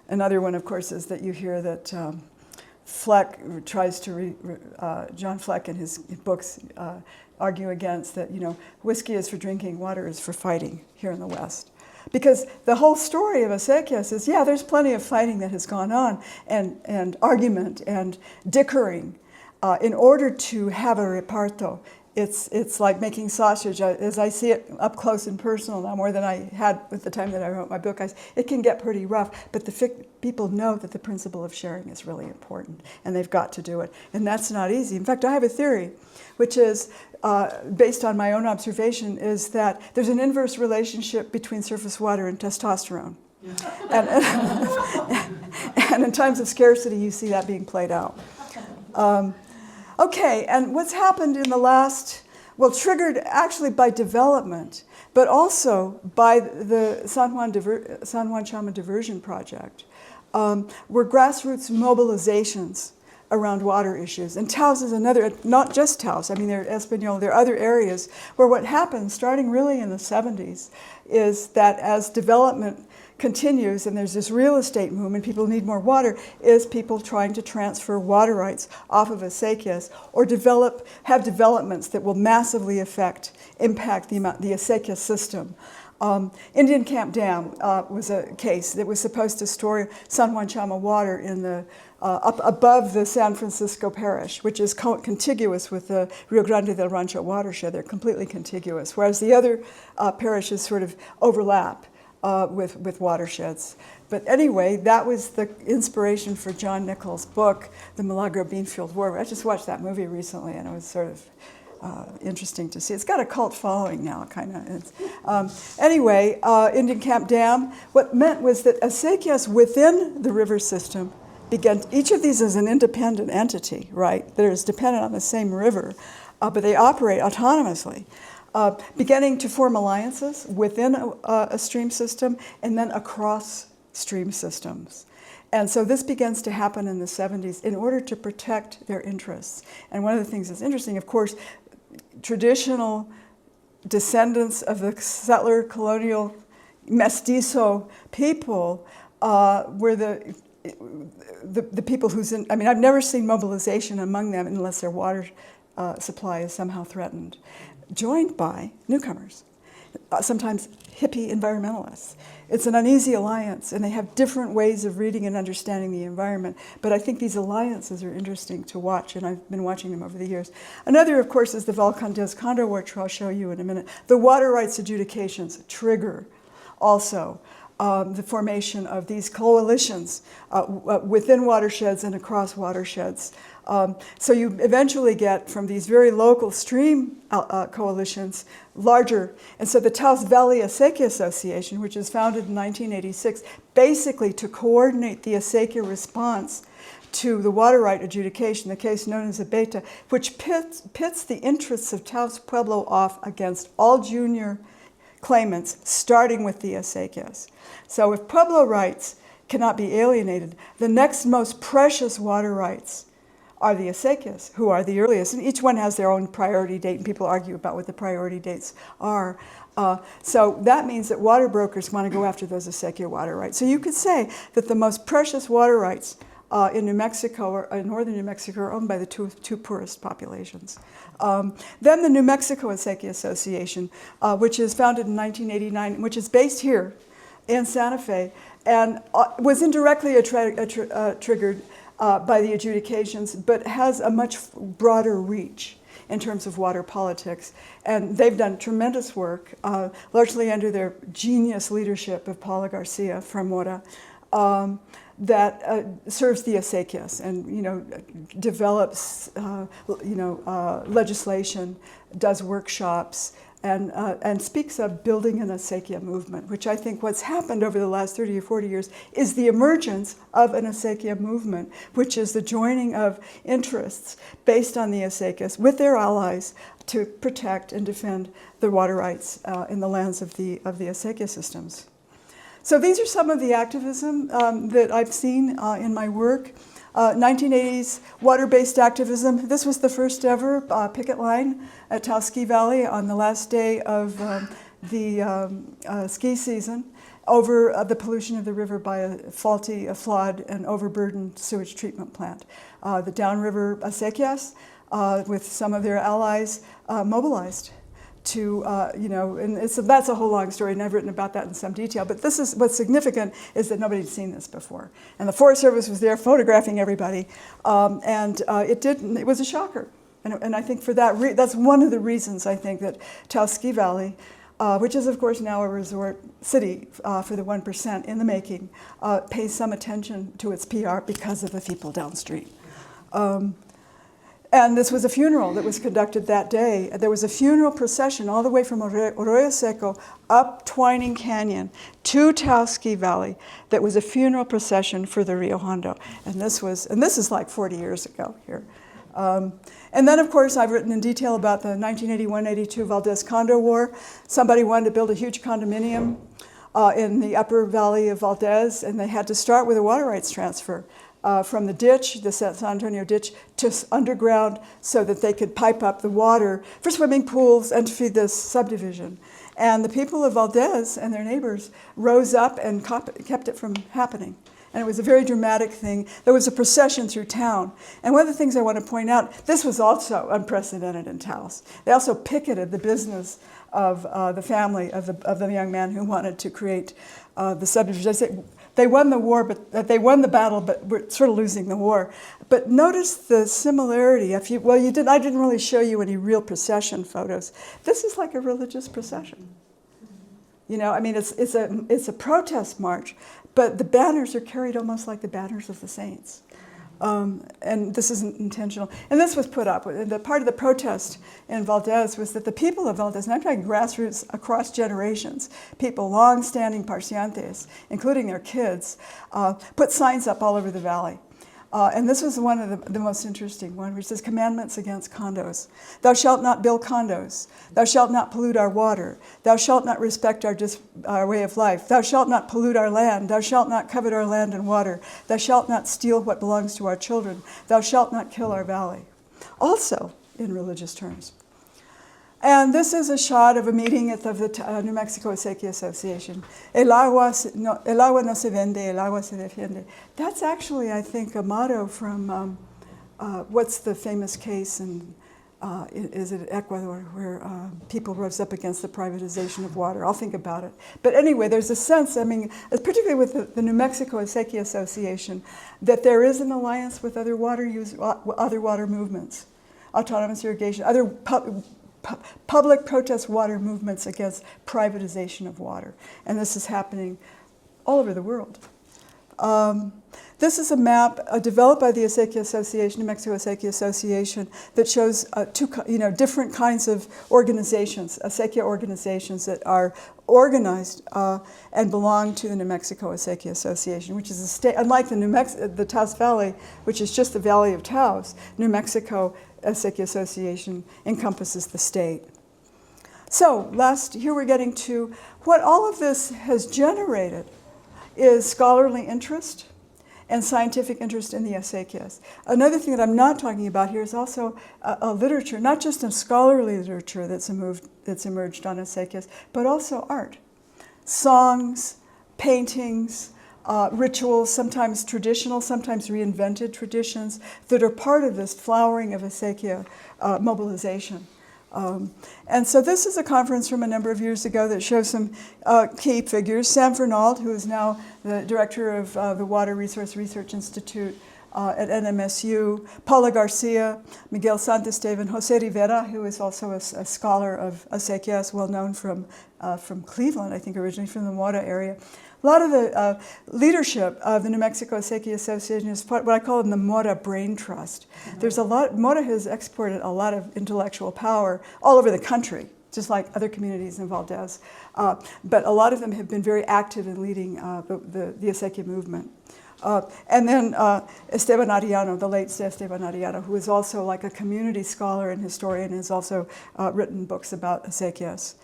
Another one, of course, is that you hear that Fleck tries to, John Fleck in his books argue against that, whiskey is for drinking, water is for fighting here in the West. Because the whole story of Acequias is, yeah, there's plenty of fighting that has gone on and argument and dickering in order to have a reparto. It's like making sausage. As I see it up close and personal now, more than I had at the time that I wrote my book, it can get pretty rough, but people know that the principle of sharing is really important, and they've got to do it. And that's not easy. In fact, I have a theory, which is, based on my own observation, is that there's an inverse relationship between surface water and testosterone. Yeah. And in times of scarcity, you see that being played out. Okay, and what's happened in the last, triggered actually by development, but also by the San Juan Chama Diversion Project, were grassroots mobilizations around water issues. And Taos is another, not just Taos, there are Espanol, there are other areas where what happened, starting really in the 70s, is that as development continues and there's this real estate movement, people need more water, is people trying to transfer water rights off of acequias or have developments that will massively impact the acequia system. Indian Camp Dam was a case that was supposed to store San Juan Chama water in the up above the San Francisco Parish, which is contiguous with the Rio Grande del Rancho watershed. They're completely contiguous, whereas the other parishes sort of overlap with watersheds. But anyway, that was the inspiration for John Nichols' book, The Milagro Beanfield War. I just watched that movie recently, and it was sort of interesting to see. It's got a cult following now, kind of. Anyway, Indian Camp Dam, what meant was that acequias within the river system began, each of these is an independent entity, right? That is dependent on the same river, but they operate autonomously. Beginning to form alliances within a stream system and then across stream systems. And so this begins to happen in the 70s in order to protect their interests. And one of the things that's interesting, of course, traditional descendants of the settler colonial mestizo people were the people who's in, I've never seen mobilization among them unless their water supply is somehow threatened, joined by newcomers, sometimes hippie environmentalists. It's an uneasy alliance, and they have different ways of reading and understanding the environment. But I think these alliances are interesting to watch, and I've been watching them over the years. Another, of course, is the Valcandez Condor War, which I'll show you in a minute. The water rights adjudications trigger also the formation of these coalitions within watersheds and across watersheds. So you eventually get from these very local stream coalitions larger. And so the Taos Valley Acequia Association, which was founded in 1986, basically to coordinate the acequia response to the water right adjudication, the case known as Abeta, which pits the interests of Taos Pueblo off against all junior claimants, starting with the acequias. So if Pueblo rights cannot be alienated, the next most precious water rights are the acequias, who are the earliest. And each one has their own priority date, and people argue about what the priority dates are. So that means that water brokers want to go after those acequia water rights. So you could say that the most precious water rights in New Mexico, or in northern New Mexico, are owned by the two poorest populations. Then the New Mexico Acequia Association, which is founded in 1989, which is based here in Santa Fe, and was indirectly triggered by the adjudications, but has a much broader reach in terms of water politics. And they've done tremendous work, largely under their genius leadership of Paula Garcia from Mora, that serves the acequias and develops legislation, does workshops, and speaks of building an acequia movement, which I think what's happened over the last 30 or 40 years is the emergence of an acequia movement, which is the joining of interests based on the acequias with their allies to protect and defend the water rights in the lands of the acequia systems. So these are some of the activism that I've seen in my work. 1980s water-based activism. This was the first ever picket line at Taos Valley on the last day of the ski season over the pollution of the river by a faulty, flawed, and overburdened sewage treatment plant. The downriver Acequias, with some of their allies, mobilized to, and that's a whole long story, and I've written about that in some detail, but this is what's significant is that nobody had seen this before. And the Forest Service was there photographing everybody, it was a shocker. And I think for that, that's one of the reasons I think that Taos Valley, which is of course now a resort city for the 1% in the making, pays some attention to its PR because of the people downstream. And this was a funeral that was conducted that day. There was a funeral procession all the way from Arroyo Seco up Twining Canyon to Taos Valley. That was a funeral procession for the Rio Hondo. And this is like 40 years ago here. And then, of course, I've written in detail about the 1981-82 Valdez Condo War. Somebody wanted to build a huge condominium in the upper valley of Valdez, and they had to start with a water rights transfer. From the ditch, the San Antonio ditch, to underground so that they could pipe up the water for swimming pools and to feed this subdivision. And the people of Valdez and their neighbors rose up and kept it from happening. And it was a very dramatic thing. There was a procession through town. And one of the things I want to point out, this was also unprecedented in Taos. They also picketed the business of the family of the young man who wanted to create the subdivision. I say, they won the war, but they won the battle, but we're sort of losing the war. But notice the similarity. I didn't really show you any real procession photos. This is like a religious procession. It's a protest march, but the banners are carried almost like the banners of the saints. And this isn't intentional. And this was put up. The part of the protest in Valdez was that the people of Valdez, and I'm talking grassroots across generations, people, long-standing paseantes, including their kids, put signs up all over the valley. And this was one of the most interesting one, which says commandments against condos. Thou shalt not build condos. Thou shalt not pollute our water. Thou shalt not respect our way of life. Thou shalt not pollute our land. Thou shalt not covet our land and water. Thou shalt not steal what belongs to our children. Thou shalt not kill our valley. Also in religious terms. And this is a shot of a meeting of the New Mexico Acequia Association. El agua no se vende, el agua se defiende. That's actually, I think, a motto from what's the famous case is it Ecuador, where people rose up against the privatization of water. I'll think about it. But anyway, there's a sense, particularly with the New Mexico Acequia Association, that there is an alliance with other water movements, autonomous irrigation, other public protest water movements against privatization of water. And this is happening all over the world. This is a map developed by the Acequia Association, New Mexico Acequia Association, that shows different kinds of organizations, Acequia organizations that are organized and belong to the New Mexico Acequia Association, which is a state, unlike the Taos Valley, which is just the Valley of Taos. New Mexico Acequia Association encompasses the state. So here we're getting to what all of this has generated is scholarly interest and scientific interest in the acequias. Another thing that I'm not talking about here is also a literature, not just a scholarly literature that's emerged on acequias, but also art. Songs, paintings, rituals, sometimes traditional, sometimes reinvented traditions that are part of this flowering of acequia mobilization. And so this is a conference from a number of years ago that shows some key figures. Sam Fernald, who is now the director of the Water Resource Research Institute at NMSU, Paula Garcia, Miguel Santesteban, Jose Rivera, who is also a scholar of acequias, well known from Cleveland, I think originally from the Mora area. A lot of the leadership of the New Mexico Acequia Association is what I call the Mora Brain Trust. Mm-hmm. Mora has exported a lot of intellectual power all over the country. just like other communities in Valdez. But a lot of them have been very active in leading the Acequia movement. And then Esteban Arellano, the late Esteban Arellano, who is also like a community scholar and historian, has also written books about Acequias.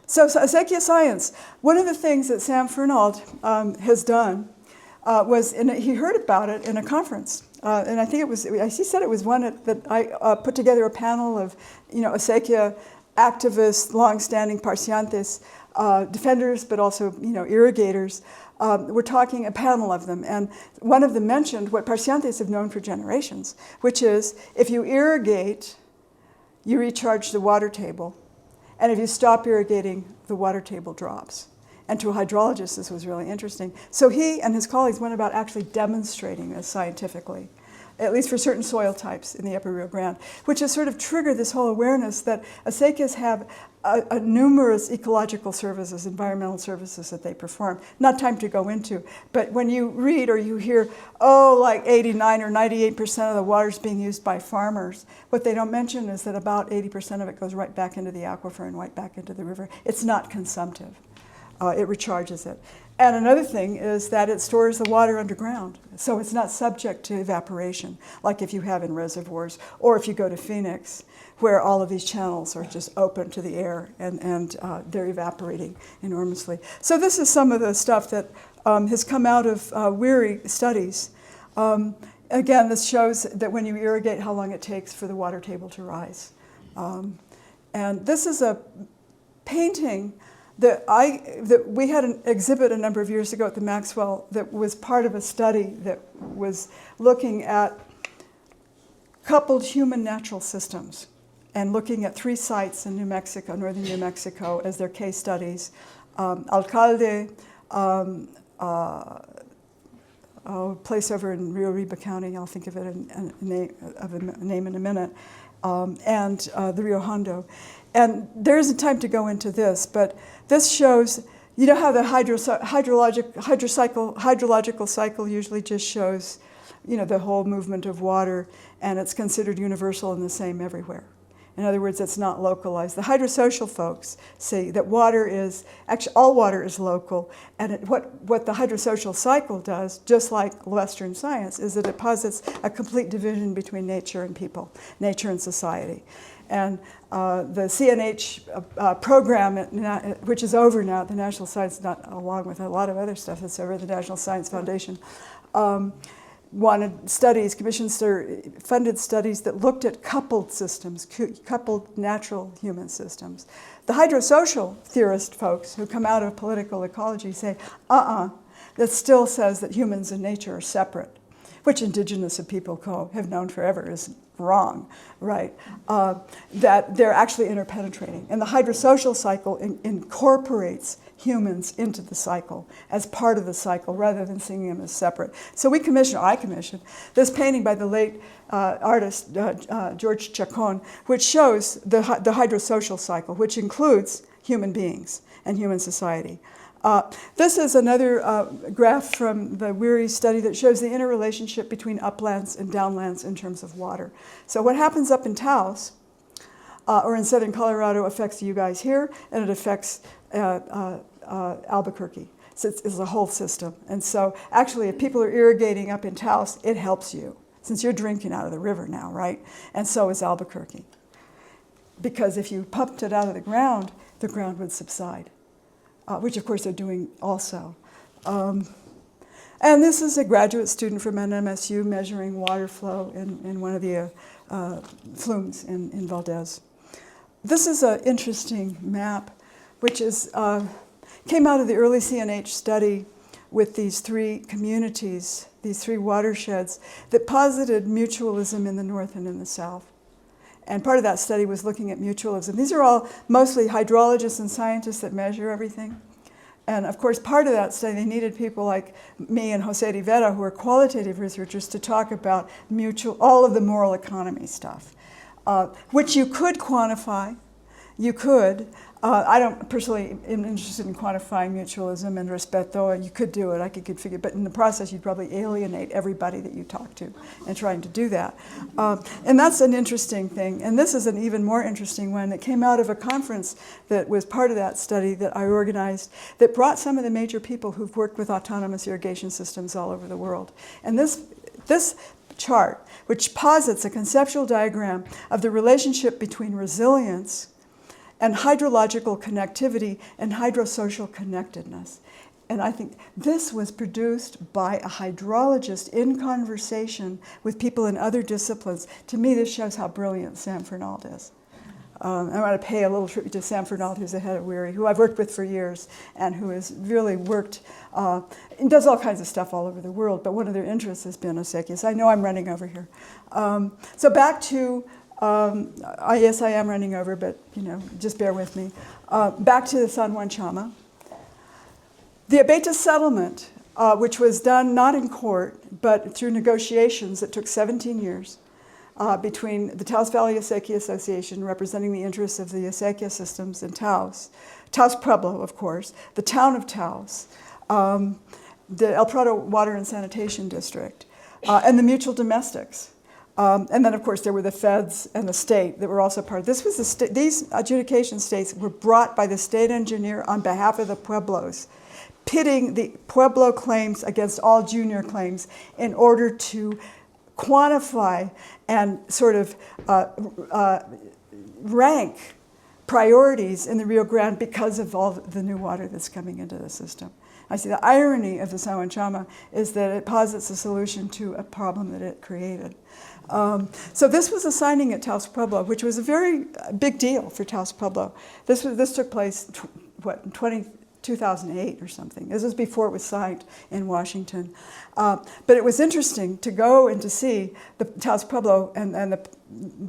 So Acequia science. One of the things that Sam Fernald has done was, he heard about it in a conference. And I think it was, he said it was one that I put together a panel of, Acequia activists, long-standing parciantes, defenders, but also, irrigators. We're talking a panel of them. And one of them mentioned what parciantes have known for generations, which is if you irrigate, you recharge the water table. And if you stop irrigating, the water table drops. And to a hydrologist, this was really interesting. So he and his colleagues went about actually demonstrating this scientifically, at least for certain soil types in the Upper Rio Grande, which has sort of triggered this whole awareness that acequias have numerous ecological services, environmental services that they perform. Not time to go into, but when you read or you hear, like 89 or 98% of the water is being used by farmers, what they don't mention is that about 80% of it goes right back into the aquifer and right back into the river. It's not consumptive. It recharges it. And another thing is that it stores the water underground, so it's not subject to evaporation, like if you have in reservoirs, or if you go to Phoenix, where all of these channels are just open to the air and they're evaporating enormously. So this is some of the stuff that has come out of WERI studies. Again, this shows that when you irrigate, how long it takes for the water table to rise. And this is a painting that we had an exhibit a number of years ago at the Maxwell that was part of a study that was looking at coupled human natural systems and looking at 3 sites in New Mexico, northern New Mexico, as their case studies. Alcalde, a place over in Rio Arriba County, I'll think of it in a name in a minute, and the Rio Hondo. And there isn't time to go into this, but this shows, how the hydrological cycle usually just shows, the whole movement of water, and it's considered universal and the same everywhere. In other words, it's not localized. The hydrosocial folks say that water is, actually all water is local, and what the hydrosocial cycle does, just like Western science, is that it posits a complete division between nature and people, nature and society. And the CNH program, which is over now at the National Science, along with a lot of other stuff that's over at the National Science Foundation, wanted studies, funded studies that looked at coupled systems, coupled natural human systems. The hydrosocial theorist folks who come out of political ecology say, that still says that humans and nature are separate, which indigenous people have known forever is wrong, right? That they're actually interpenetrating. And the hydrosocial cycle incorporates humans into the cycle as part of the cycle rather than seeing them as separate. So I commissioned this painting by the late artist George Chacon, which shows the hydrosocial cycle, which includes human beings and human society. This is another graph from the WERI study that shows the interrelationship between uplands and downlands in terms of water. So what happens up in Taos or in southern Colorado affects you guys here, and it affects Albuquerque. So it's a whole system. And so actually, if people are irrigating up in Taos, it helps you, since you're drinking out of the river now, right? And so is Albuquerque. Because if you pumped it out of the ground would subside. Which of course they're doing also. And this is a graduate student from NMSU measuring water flow in one of the flumes in Valdez. This is an interesting map, which came out of the early CNH study with these 3 communities, these 3 watersheds that posited mutualism in the north and in the south. And part of that study was looking at mutualism. These are all mostly hydrologists and scientists that measure everything. And of course, part of that study, they needed people like me and Jose Rivera, who are qualitative researchers, to talk about all of the moral economy stuff, which you could quantify you could. I don't personally am interested in quantifying mutualism and respeto. You could do it, I could configure, but in the process you'd probably alienate everybody that you talk to in trying to do that. And that's an interesting thing. And this is an even more interesting one that came out of a conference that was part of that study that I organized that brought some of the major people who've worked with autonomous irrigation systems all over the world. And this chart, which posits a conceptual diagram of the relationship between resilience and hydrological connectivity and hydrosocial connectedness. And I think this was produced by a hydrologist in conversation with people in other disciplines. To me, this shows how brilliant Sam Fernald is. I want to pay a little tribute to Sam Fernald, who's the head of WERI, who I've worked with for years and who has really worked and does all kinds of stuff all over the world, but one of their interests has been acequias. I know I'm running over here. So back to yes, I am running over, but just bear with me. Back to the San Juan Chama. The Abeta settlement, which was done not in court, but through negotiations that took 17 years between the Taos Valley Acequia Association, representing the interests of the acequia systems in Taos Pueblo, of course, the town of Taos, the El Prado Water and Sanitation District, and the mutual domestics. And then, of course, there were the feds and the state that were also part of this. These adjudication states were brought by the state engineer on behalf of the Pueblos, pitting the Pueblo claims against all junior claims in order to quantify and sort of rank priorities in the Rio Grande because of all the new water that's coming into the system. I see the irony of the San Juan Chama is that it posits a solution to a problem that it created. So this was a signing at Taos Pueblo, which was a very big deal for Taos Pueblo. This took place, in 2008 or something. This was before it was signed in Washington. But it was interesting to go and to see the Taos Pueblo and the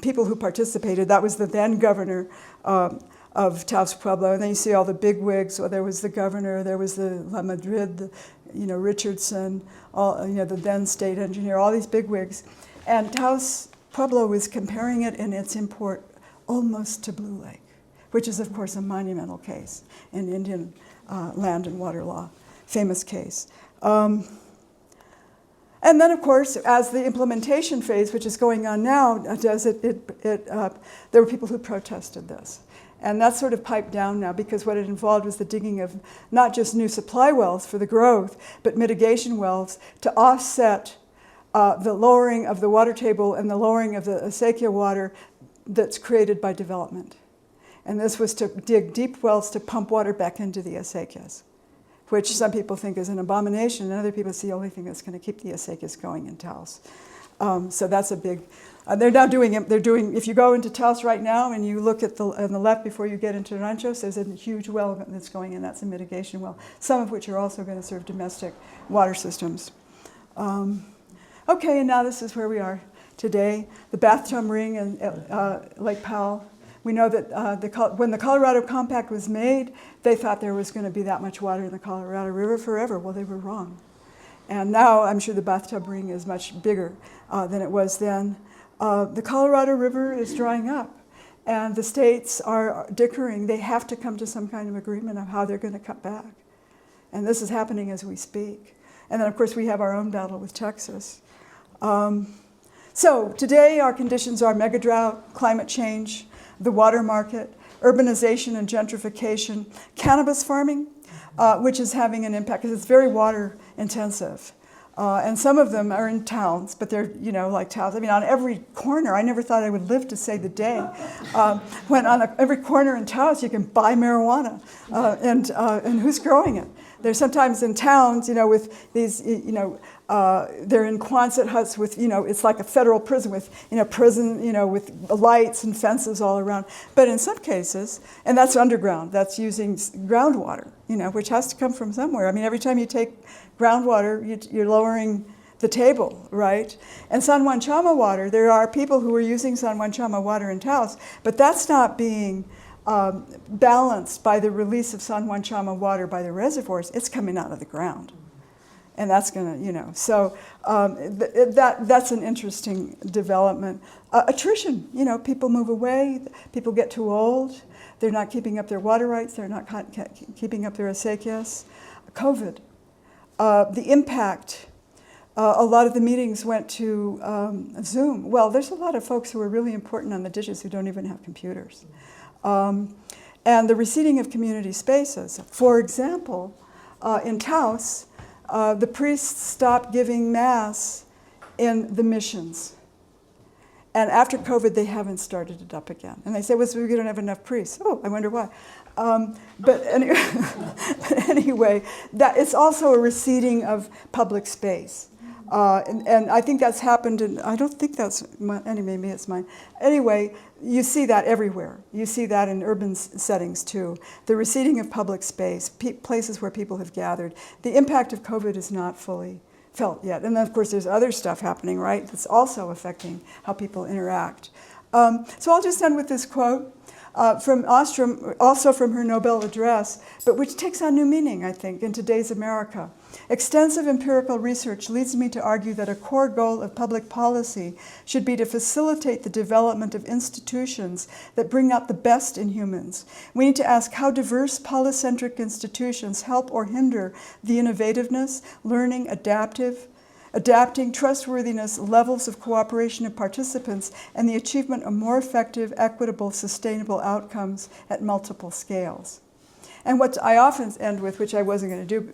people who participated. That was the then governor of Taos Pueblo. And then you see all the big wigs. So there was the governor, there was the La Madrid, Richardson, the then state engineer, all these big wigs. And Taos Pueblo was comparing it in its import almost to Blue Lake, which is, of course, a monumental case in Indian land and water law, famous case. And then, of course, as the implementation phase, which is going on now, there were people who protested this. And that's sort of piped down now because what it involved was the digging of not just new supply wells for the growth, but mitigation wells to offset the lowering of the water table and the lowering of the acequia water that's created by development. And this was to dig deep wells to pump water back into the acequias, which some people think is an abomination, and other people see the only thing that's going to keep the acequias going in Taos. So that's a big, they're now doing it, if you go into Taos right now and you look on the left before you get into Ranchos, there's a huge well that's going in, that's a mitigation well, some of which are also going to serve domestic water systems. Okay, and now this is where we are today. The bathtub ring in Lake Powell. We know that when the Colorado Compact was made, they thought there was going to be that much water in the Colorado River forever. Well, they were wrong. And now I'm sure the bathtub ring is much bigger than it was then. The Colorado River is drying up, and the states are dickering. They have to come to some kind of agreement of how they're going to cut back. And this is happening as we speak. And then, of course, we have our own battle with Texas. So today our conditions are mega drought, climate change, the water market, urbanization and gentrification, cannabis farming, which is having an impact because it's very water intensive. And some of them are in towns, but they're, like towns. I mean, on every corner, I never thought I would live to say the day, when on every corner in Taos you can buy marijuana, and who's growing it? They're sometimes in towns, with these, they're in Quonset huts with, it's like a federal prison with, with lights and fences all around. But in some cases, and that's underground, that's using groundwater, which has to come from somewhere. I mean, every time you take groundwater, you're lowering the table, right? And San Juan Chama water, there are people who are using San Juan Chama water in Taos, but that's not being balanced by the release of San Juan Chama water by the reservoirs. It's coming out of the ground. And that's going to, so that's an interesting development. Attrition, people move away, people get too old. They're not keeping up their water rights. They're not keeping up their acequias. COVID. The impact. A lot of the meetings went to Zoom. Well, there's a lot of folks who are really important on the dishes who don't even have computers. And the receding of community spaces. For example, in Taos, the priests stopped giving Mass in the missions. And after COVID, they haven't started it up again. And they say, well, we don't have enough priests. Oh, I wonder why. But anyway, that it's also a receding of public space. And I think that's happened, and I don't think that's, maybe it's mine. Anyway, you see that everywhere. You see that in urban settings too. The receding of public space, places where people have gathered. The impact of COVID is not fully felt yet. And then, of course, there's other stuff happening, right, that's also affecting how people interact. So I'll just end with this quote from Ostrom, also from her Nobel address, but which takes on new meaning, I think, in today's America. Extensive empirical research leads me to argue that a core goal of public policy should be to facilitate the development of institutions that bring out the best in humans. We need to ask how diverse polycentric institutions help or hinder the innovativeness, learning, adapting, trustworthiness, levels of cooperation of participants, and the achievement of more effective, equitable, sustainable outcomes at multiple scales. And what I often end with, which I wasn't going to do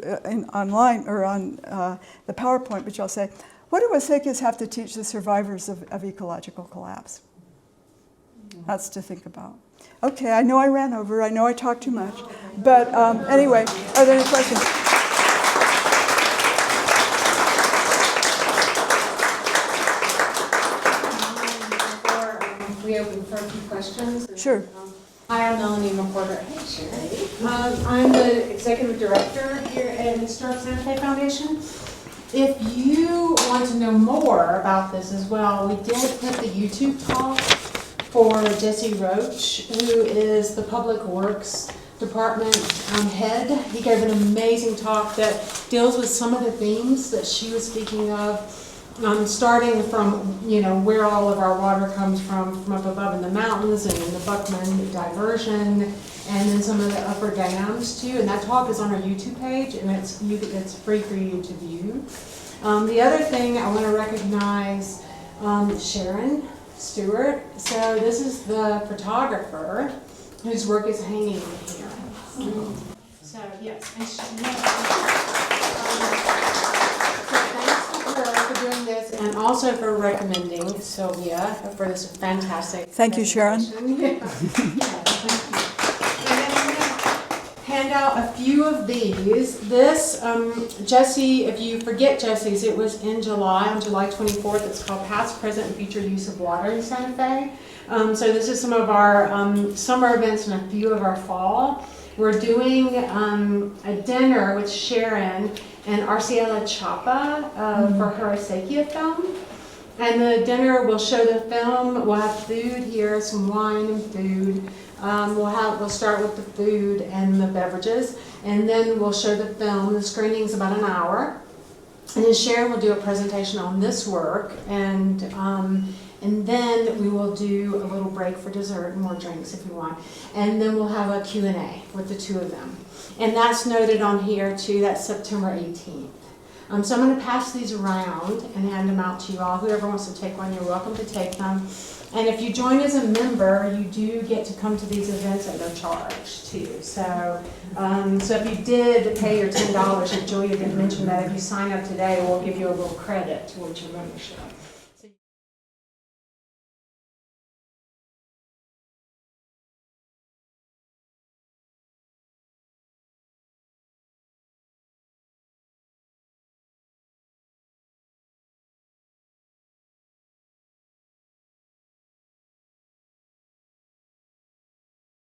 online or on the PowerPoint, which I'll say, what do acequias have to teach the survivors of ecological collapse? That's to think about. Okay, I know I ran over, I know I talked too much, but anyway, are there any questions? We open for a few questions. Sure. Hi, I'm Melanie McWhorter. Hey, Sherry. I'm the executive director here at Historic Santa Fe Foundation. If you want to know more about this as well, we did put the YouTube talk for Jesse Roach, who is the Public Works Department head. He gave an amazing talk that deals with some of the themes that she was speaking of. Starting from, where all of our water comes from up above in the mountains and in the Buckman diversion, and then some of the upper dams too. And that talk is on our YouTube page, and it's free for you to view. The other thing I want to recognize Sharon Stewart. So this is the photographer whose work is hanging here. So yes, and for doing this, and also for recommending Sylvia for this fantastic. Thank you, Sharon. Yeah. Thank you. And then I'm going to hand out a few of these. This, Jesse, if you forget Jesse's, it was in July, on July 24th. It's called Past, Present, and Future Use of Water in Santa Fe. So this is some of our summer events and a few of our fall. We're doing a dinner with Sharon and Arciela Chapa for her Acequia film. And the dinner will show the film. We'll have food here, some wine and food. We'll start with the food and the beverages, and then we'll show the film. The screening's about an hour. And then Sharon will do a presentation on this work, and then we will do a little break for dessert and more drinks if you want. And then we'll have a Q&A with the two of them. And that's noted on here too, that's September 18th. So I'm going to pass these around and hand them out to you all. Whoever wants to take one, you're welcome to take them. And if you join as a member, you do get to come to these events at no charge too. So if you did pay your $10, and Julia didn't mention that, if you sign up today, we'll give you a little credit towards your membership.